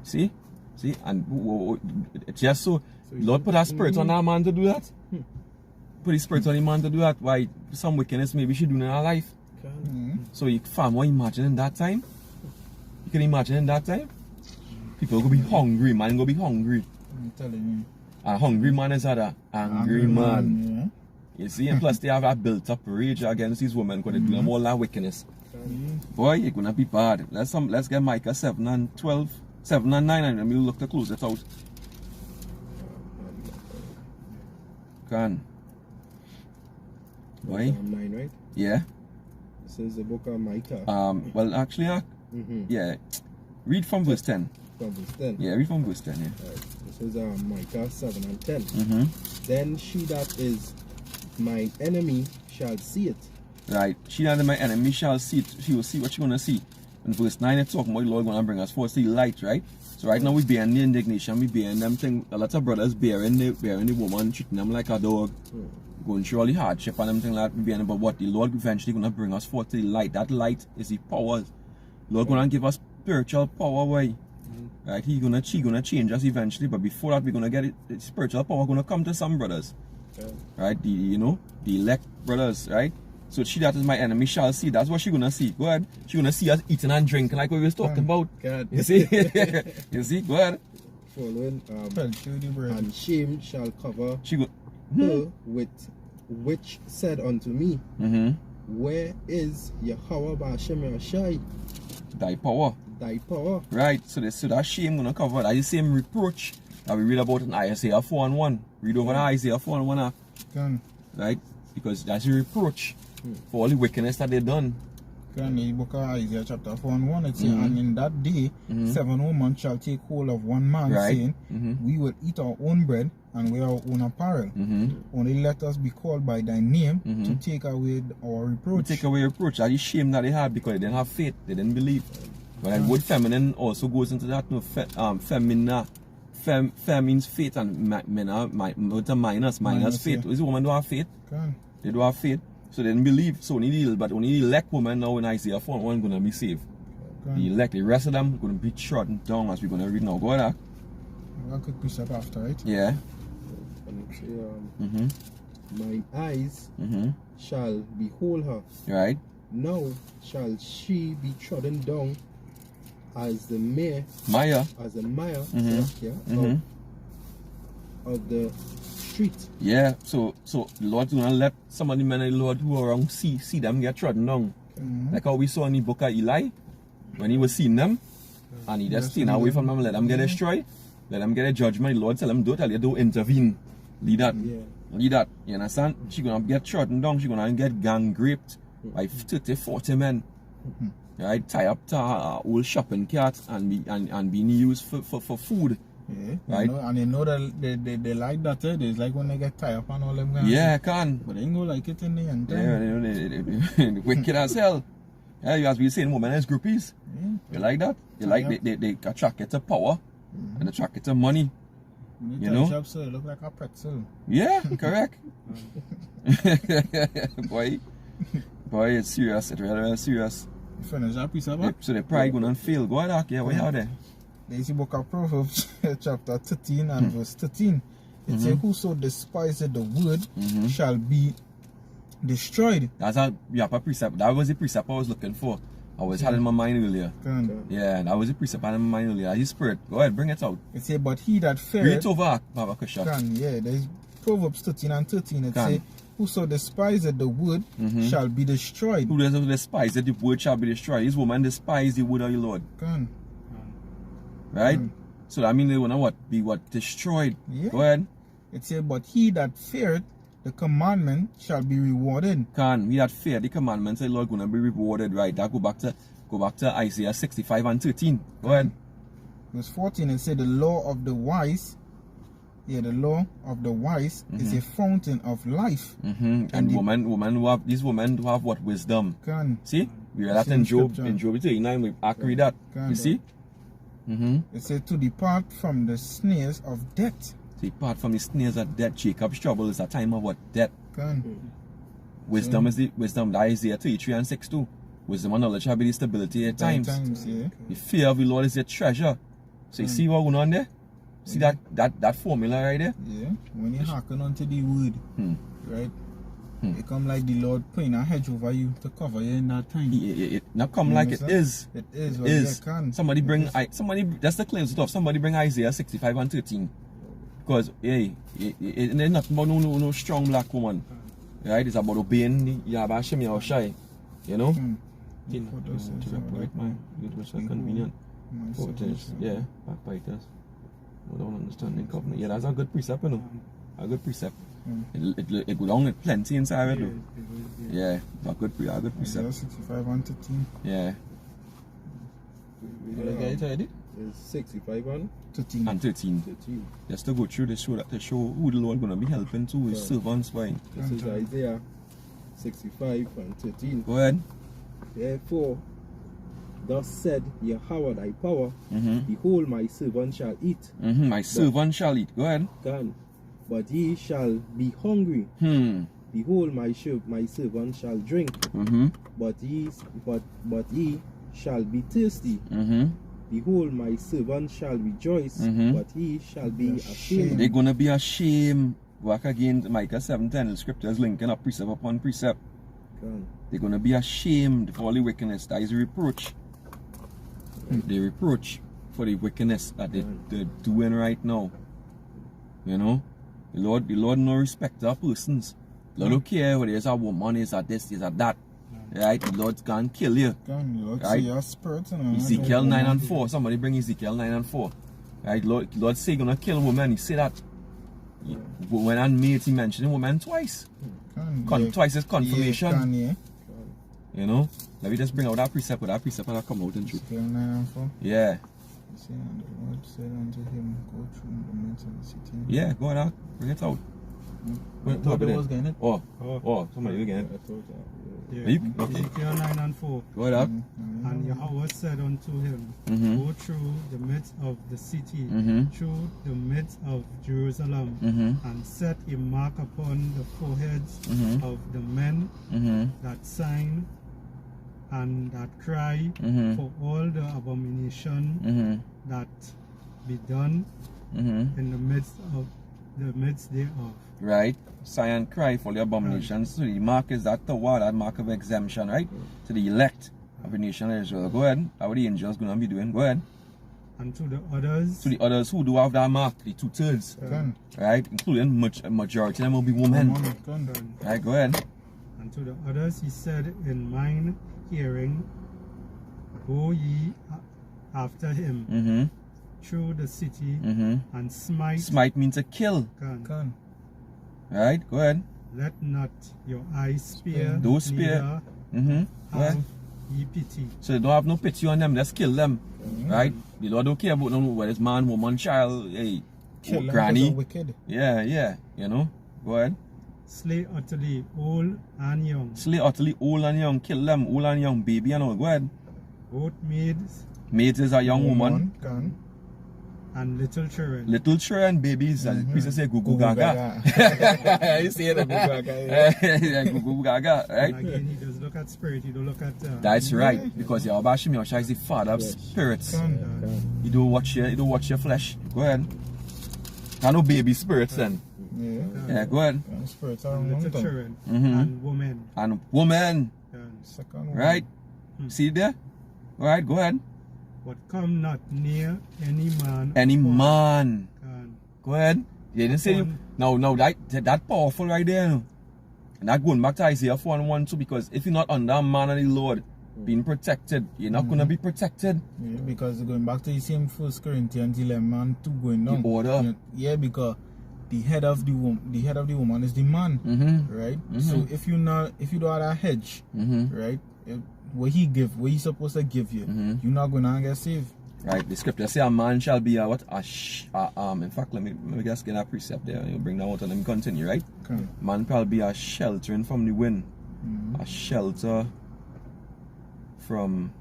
See, and just so Lord put a spirit on that man to do that. Put his spirit on the man to do that. Why some wickedness maybe she doing in her life. So you can imagine in that time. You can imagine in that time. People go be hungry, man go be hungry. I'm telling you. A hungry man is an angry man. Yeah. You see, and plus they have a built up rage against these women because they do them all that wickedness. Boy, it's gonna be bad. Let's get Micah 7 and 12, 7 and 9, and we'll look to close it out. Can. Boy. 9, right? Yeah. This is the book of Micah. Well, actually, yeah. Read from verse 10. From verse 10? Yeah, read from verse 10, yeah. Right. This is Micah 7 and 10. Then she that is my enemy shall see it. Right. She that is my enemy shall see it. She will see what she's going to see. In verse 9, it's talking about the Lord going to bring us forth to the light, right? So right now we bearing the indignation, we bearing them thing. A lot of brothers bearing the woman, treating them like a dog. Going through all the hardship and everything like that, but what the Lord eventually gonna bring us forth to the light. That light is the power. Lord gonna give us spiritual power, way. Right? She gonna change us eventually, but before that we're gonna get it. The spiritual power gonna come to some brothers. Right? The elect brothers, right? So she that is my enemy shall see. That's what she gonna see. Go ahead. She gonna see us eating and drinking like we was talking about. God. You see? You see? Go ahead. Following and shame shall cover her with which said unto me, where is Yahweh Ba'ashem Yashai? Thy power. Thy power. Right, so that shame gonna cover that. The same reproach that we read about in Isaiah 4 and 1. Read over Isaiah 4 and 1. Right? Because that's a reproach for all the wickedness that they done. In the book of Isaiah chapter 4 and 1, it says, and in that day 7 women shall take hold of one man, saying, we will eat our own bread and wear our own apparel. Only let us be called by thy name to take away our reproach. To take away reproach. That is shame that they had because they didn't have faith, they didn't believe. But then word feminine also goes into that. No, fem means faith, and minus faith. Is the woman do have faith? They do have faith. So they didn't believe. So only the elect women now in Isaiah 4 1 gonna be saved. The elect, the rest of them gonna be trodden down as we're gonna read now. Go ahead. I'll quick precept after, right? Yeah. Mine eyes shall behold her. Right. Now shall she be trodden down as the mire of the street. Yeah, so the Lord's gonna let some of the men of the Lord who are around see them get trodden down. Like how we saw in the book of Eli, when he was seeing them, and he just staying away from them, let them get destroyed, let them get a judgment. The Lord tell them, don't intervene. Lead that. You understand? She's gonna get trodden down, she's gonna get gang raped by 30-40 men. Right? Tie up to her old shopping cart and being used for food. Yeah. Right? And you know that they like that. It's like when they get tired up and all them guys. Yeah, can. But they ain't gonna like it in the end. Yeah, they wicked as hell. Yeah, you as we saying, women as groupies. Yeah. You like that? You like they attract it to power and attract it to money. You know? Job, so it look like a pretzel. Yeah, correct. boy, it's serious. It's really serious. You finish that piece of So they probably gonna fail. Go ahead, yeah, what you out there? There's the book of Proverbs, chapter 13 and verse 13. It says, whoso despiseth the word shall be destroyed. That's a precept. That was the precept I was looking for. I was had in my mind earlier. Yeah, that was the precept I had in my mind earlier. His spirit. Go ahead, bring it out. It says, but he that feareth. Read it over, Baba Kusha. Yeah, there's Proverbs 13 and 13. It says, whoso despiseth the word shall be destroyed. Who doesn't despise that the word shall be destroyed? This woman despise the word of the Lord. Right? So that means they wanna what? Be what? Destroyed. Yeah. Go ahead. It says, but he that feareth the commandment shall be rewarded. We that fear the commandments, the Lord gonna be rewarded, right? That go back to Isaiah 65 and 13. Go ahead. Verse 14, it said the law of the wise, the law of the wise is a fountain of life. And these women who have what? Wisdom. See? We read that in Job 39, we agree that. You see? It said to depart from the snares of death. Depart from the snares of death. Jacob's trouble is a time of what? Death. Wisdom is the wisdom that is there 3 and 6 too. Wisdom and knowledge shall be the stability at times. The fear of the Lord is your treasure. So you see what going on there? See that formula right there? Yeah. When you hearken unto the word, right? It come like the Lord putting a hedge over you to cover you in that time. It not come like it is. It is. It is. Somebody that's the claim stuff. Somebody bring Isaiah 65 and 13. Because it's not about no strong black woman. Right? It's about obeying the Yahweh Shem Yahushai. You know? Convenient. Yeah, backbiters. I don't understand the covenant. Yeah, that's a good precept, you know. A good precept. It go down with plenty inside it, though. Yeah, a good precept. 65 and 13. Yeah. You get it already? It's 65 and 13. And 13. Just to go through the show that to show who the Lord gonna be helping to his servants by. This is Isaiah 65 and 13. Go ahead. Therefore, thus said Yahweh thy power, behold, my servant shall eat. My servant shall eat. Go ahead. But ye shall be hungry. Behold, my servant shall drink. But ye shall be thirsty. Behold, my servant shall rejoice. But he shall be ashamed. They're gonna be ashamed. Back again, Micah 7:10. The scriptures linking up precept upon precept. They're gonna be ashamed for all the wickedness. That is a reproach. The reproach for the wickedness that they're doing right now. You know, the Lord no respect our persons. The Lord don't care whether it's a woman, is a this, is a that. Right? The Lord can't kill you. Right? Your spirit, you know, Ezekiel 9 and 4. Somebody bring Ezekiel 9 and 4. Right? Lord say gonna kill woman. He say that. When unmade, he mentioned woman twice. Twice is confirmation. You know? Let me just bring out that precept, but that precept will come out in truth. Yeah. Yeah, go on out. Bring it out. Oh, somebody again. Ezekiel 9 and 4. Go ahead. And Yahweh said unto him, go through the midst of the city, through the midst of Jerusalem, and set a mark upon the foreheads of the men that sign and that cry for all the abomination that be done in the midst thereof. Right. Sigh and cry for the abominations. So the mark is that mark of exemption, right? To the elect of the nation of Israel. Go ahead. How are the angels gonna be doing? Go ahead. And to the others. To the others who do have that mark, the 2/3. Right? Including majority of them will be women. Right, go ahead. And to the others he said in mine hearing, go ye after him through the city and smite. Smite means to kill. Right, go ahead. Let not your eyes spare. Those spare. Go ahead. He pity. So they don't have no pity on them, let's kill them. Right? The Lord don't care about no whether it's man, woman, child, hey, Kill them granny. because they're wicked. Yeah, you know. Go ahead. Slay utterly old and young. Slay utterly old and young, kill them, old and young, baby and all. Go ahead. Both maids Maids is a young woman. Can. and little children. Little children, babies, as the priest say, gugu gaga. You see it? Yeah, gugu gaga, right? And again, he does look at spirit, he don't look at... That's right, because Yahweh Hashem Yahushua is the father of spirits. You don't watch your flesh. Go ahead. I know baby spirits then. Yeah, go ahead. Spirits are little children and women. And women. Second right? See there? Alright, go ahead. But come not near any man. Any man. Go ahead. You didn't say you. No, that powerful right there. No? And that going back to Isaiah 4:1 too, because if you're not under a man of the Lord, being protected, you're not going to be protected. Yeah, because going back to the same 1 Corinthians 11:2 going down. The order. Yeah, because the head of the woman is the man, right? So if you don't have a hedge, right? What he's supposed to give you, you're not gonna get saved. Right. The scripture say a man shall be a what? In fact, let me just get a precept there. You bring that out and let me continue, right? Okay. Man shall be a sheltering from the wind, a shelter from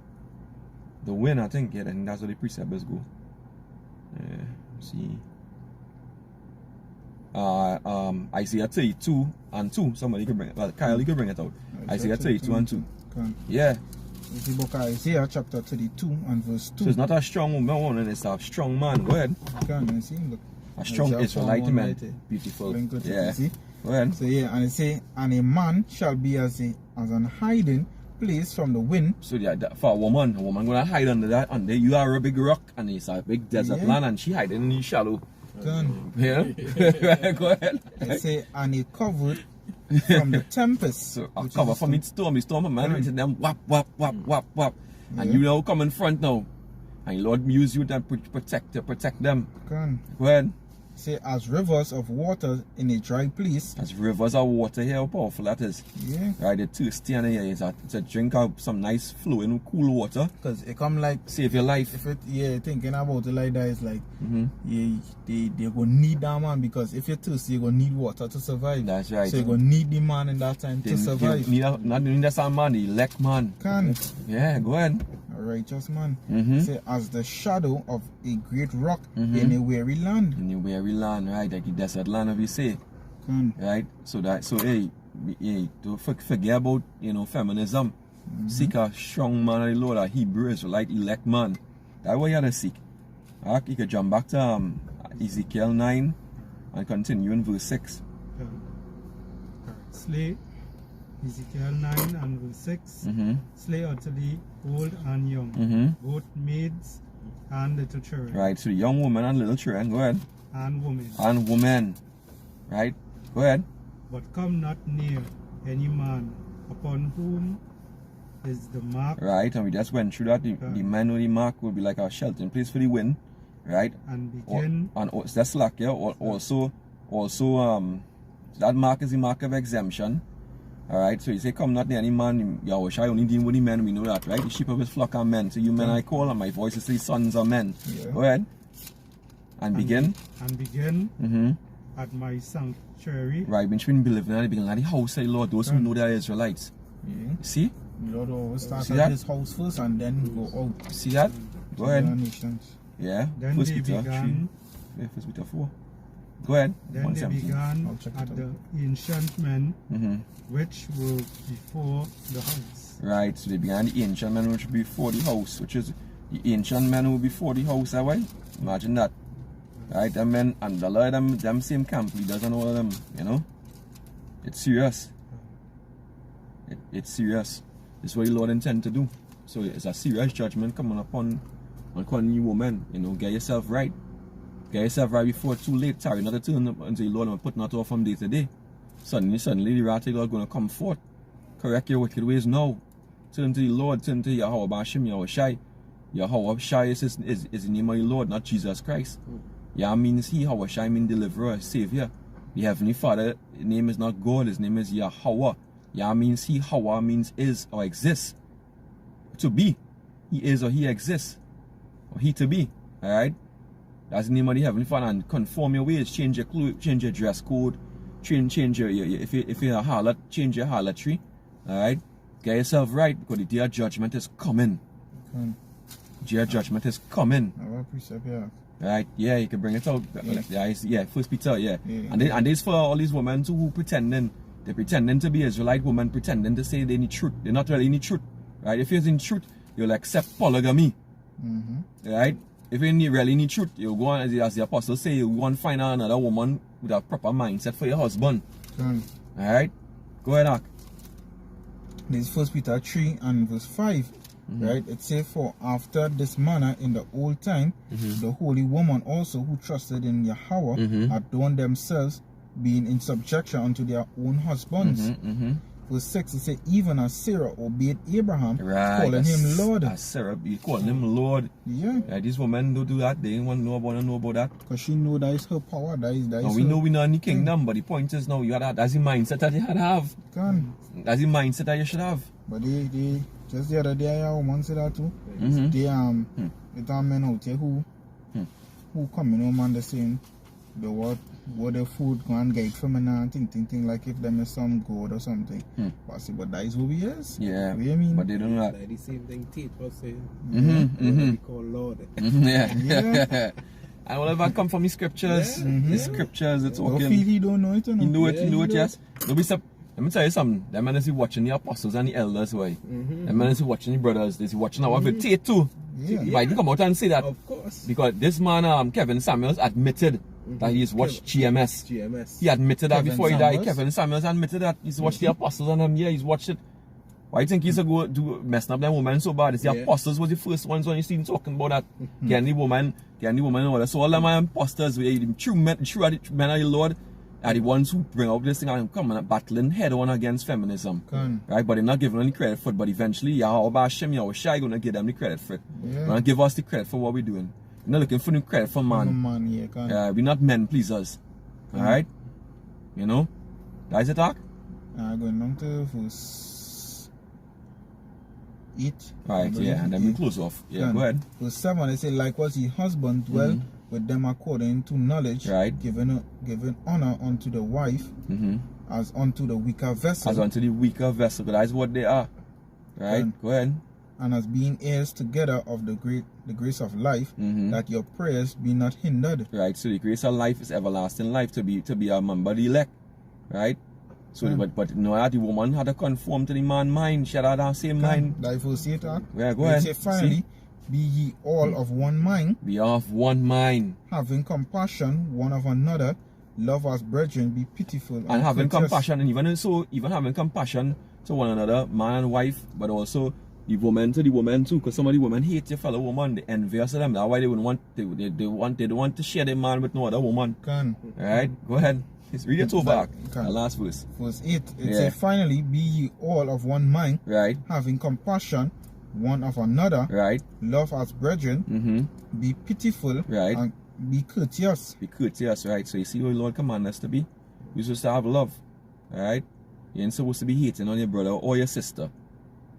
the wind. I think. Yeah, I think that's what the precept is go. See. Isaiah 32:2. Somebody could bring it. Well, Kyle, you could bring it out. Isaiah 32:2. Yeah. It's the book of Isaiah chapter 32 and verse 2. So it's not a strong woman, and it's a strong man. Go ahead. A strong Israelite man. Beautiful. Yeah. Go ahead. So yeah, and it say, and a man shall be as an hiding place from the wind. So yeah, for a woman gonna hide under that, and there you are a big rock, and it's a big desert land, and she hiding in the shallow. Yeah. Go ahead. It say, and he covered from the tempest. So a cover from the storm, man. It's them whap. And you now come in front now. And Lord use you to protect them. Go ahead. Say, as rivers of water in a dry place. As rivers of water here, how powerful that is. Yeah. Right, the thirsty and here is a drink of some nice flowing cool water. Because it come like save your life. If it, thinking about it like that is like they're gonna need that man, because if you're thirsty, you're gonna need water to survive. That's right. So you're gonna need the man in that time to survive. Not just a man, the elect man. Yeah, go ahead. A righteous man. Say, as the shadow of a great rock in a weary land. In a weary land, right? Like the desert land, if you say. Right? So hey, don't forget about, feminism. Seek a strong man of the Lord, a Hebrew Israelite elect man. That's what you gotta seek. Alright, you can jump back to Ezekiel 9 and continue in verse 6. Slay Ezekiel 9 and verse 6. Slay utterly old and young, both maids and little children. Right, so the young woman and little children, go ahead. And women. And women. Right, go ahead. But come not near any man upon whom is the mark. Right, and we just went through that. The man with the mark will be like a sheltering place for the wind. Right? And begin. That's slack, yeah. Also, that mark is the mark of exemption. Alright, so you say, come not near any man, Yahushua only deal with the men, we know that, right? The sheep of his flock are men. So you men I call, and my voice is the sons are men. Yeah. Go ahead. And begin. And begin at my sanctuary. Right, when you been living at the house of the Lord, those who know they are Israelites. Yeah. See? The Lord always starts at his house first and then go out. See that? Go ahead. Yeah. Then First they Peter began. 3. Yeah, 1 Peter 4. Go ahead. Then they began at the ancient men which were before the house. Right, so they began the ancient men which were before the house, which is the ancient men who were before the house, right? Imagine that. Right, them men, and a lot of them same camp leaders and all of them, It's serious. It's serious. It's what the Lord intends to do. So it's a serious judgment coming upon you women, get yourself right. Get yourself right before it's too late. Sorry, not to turn up unto the Lord and put not off from day to day. Suddenly the wrath of the Lord going to come forth. Correct your wicked ways now. Turn to the Lord, turn to Yahweh Hashem, Yahushai. Yahweh Shai is the name of the Lord, not Jesus Christ. Yah means he, Yahushai means deliverer, savior. The Heavenly Father, his name is not God, his name is Yahweh. Yah means he, Hawa means is or exists. to be. He is or he exists. Or he to be. Alright? That's the name of the Heavenly Father. And conform your ways, change your clothes, change your dress code, change your if you're a harlot, change your harlotry. Alright? Get yourself right, because the day of judgment is coming. The day of judgment is coming. Right, yeah, you can bring it out. Yeah, 1 Peter, yeah. And this for all these women too who pretending, they're pretending to be Israelite women, pretending to say they need truth. They're not really need truth. Right? If you're in truth, you'll accept polygamy. Right? If you really need truth, you'll go on, as the apostles say, you'll go and find another woman with a proper mindset for your husband. Alright? Go ahead, Ak. This is 1 Peter 3 and verse 5. Right? It says, for after this manner in the old time, the holy woman also who trusted in Yahweh adorned themselves, being in subjection unto their own husbands. Verse 6, it says, even as Sarah obeyed Abraham, calling him Lord. As Sarah, you calling him Lord. Yeah. These women don't do that. They ain't want to know about that. Because she know that is her power. That is we know we're not in the kingdom, but the point is now, that's the mindset that you had to have. That's the mindset that you should have. But they just the other day, a woman said that too. They it are men out here who come home and they saying the what the food go and get from and thing like if them is some god or something. But that is who he is. Yeah. What do you mean? But they don't know that. Like the same thing Tate was saying. We call Lord. Yeah. And whatever come from the scriptures, the scriptures, it's okay. He don't know it, you know it, yes. Don't be let me tell you something. Them men is watching the apostles and the elders, why? Them men is watching the brothers. They're watching our Tate too. Why you come out and say that? Of course. Because this man, Kevin Samuels, admitted that he's watched GMS. He admitted that before he died. Kevin Samuels admitted that he's watched the apostles and them. Yeah, he's watched it. Why you think he's a go do messing up them women so bad? It's the apostles was the first ones when you see him talking about that. Can the woman and all that. So all them imposters, true men of the Lord, are the ones who bring out this thing and come and battling head on against feminism. Right? But they're not giving any credit for it. But eventually, Yahweh Shai gonna give them the credit for it. Gonna give us the credit for what we're doing. We're not looking for the credit for man. We're not men pleasers. Alright? You know? That's it, Doc? Going on to verse 8. Right, yeah, and then we close off. Yeah, go ahead. Verse 7, they say, likewise, your husband dwell with them according to knowledge, giving honor unto the wife, as unto the weaker vessel. As unto the weaker vessel, but that's what they are. Right, go ahead. And as being heirs together of the grace of life, that your prayers be not hindered. Right, so the grace of life is everlasting life, to be a member of the elect. Right? So but you know that the woman had to conform to the man mind. She had that same mind. Like verse 8, yeah, go ahead. Say, finally, be ye all of one mind. Be of one mind. Having compassion one of another, love as brethren, be pitiful. And having compassion, and even having compassion to one another, man and wife, but also the woman to the woman too, because some of the women hate your fellow woman, they envious of them. That's why they wouldn't want they don't want to share their man with no other woman. Alright, go ahead. Read it over. The last verse. Verse 8. It says, finally, be ye all of one mind. Right. Having compassion one of another. Right. Love as brethren. Be pitiful. Right. And be courteous. Be courteous, right? So you see what the Lord commands us to be? We're supposed to have love. Alright? You ain't supposed to be hating on your brother or your sister.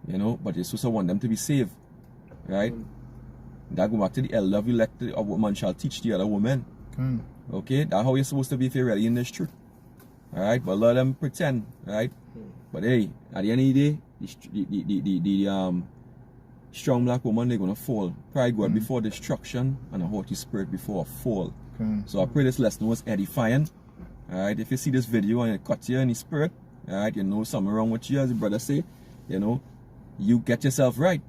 You know, but you're supposed to want them to be saved. Right? That go back to the elder of elected, a woman shall teach the other woman. Okay, that's how you're supposed to be if you're really in this truth. Alright, but a lot of them pretend, right? But hey, at the end of the day, the strong black woman, they're gonna fall. Pride God before destruction and a haughty spirit before a fall. So I pray this lesson was edifying. Alright, if you see this video and it cut you in the spirit, alright, you know something wrong with you, as the brother say, you know, you get yourself right.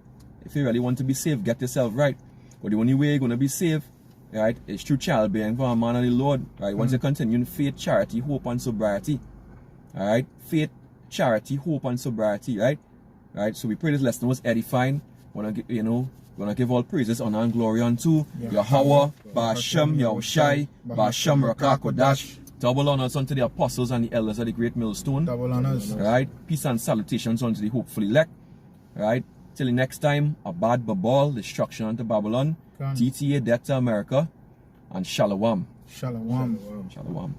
If you really want to be saved, get yourself right. But the only way you're gonna be saved, right, it's through childbearing for a man of the Lord. Right, once you continue in faith, charity, hope, and sobriety. Alright, faith, charity, hope, and sobriety. Right, so we pray this lesson was edifying. Wanna give all praises, honor, and glory unto Yahweh, Ba'ashem, Yahushai, Ba'ashem, Rakakodash. Double honors unto the apostles and the elders of the great millstone. Double honors. Right, peace and salutations unto the hopeful elect. Right, till the next time, Abad Babal, destruction unto Babylon. TTA, death to America, and Shalom. Shalom. Shalom.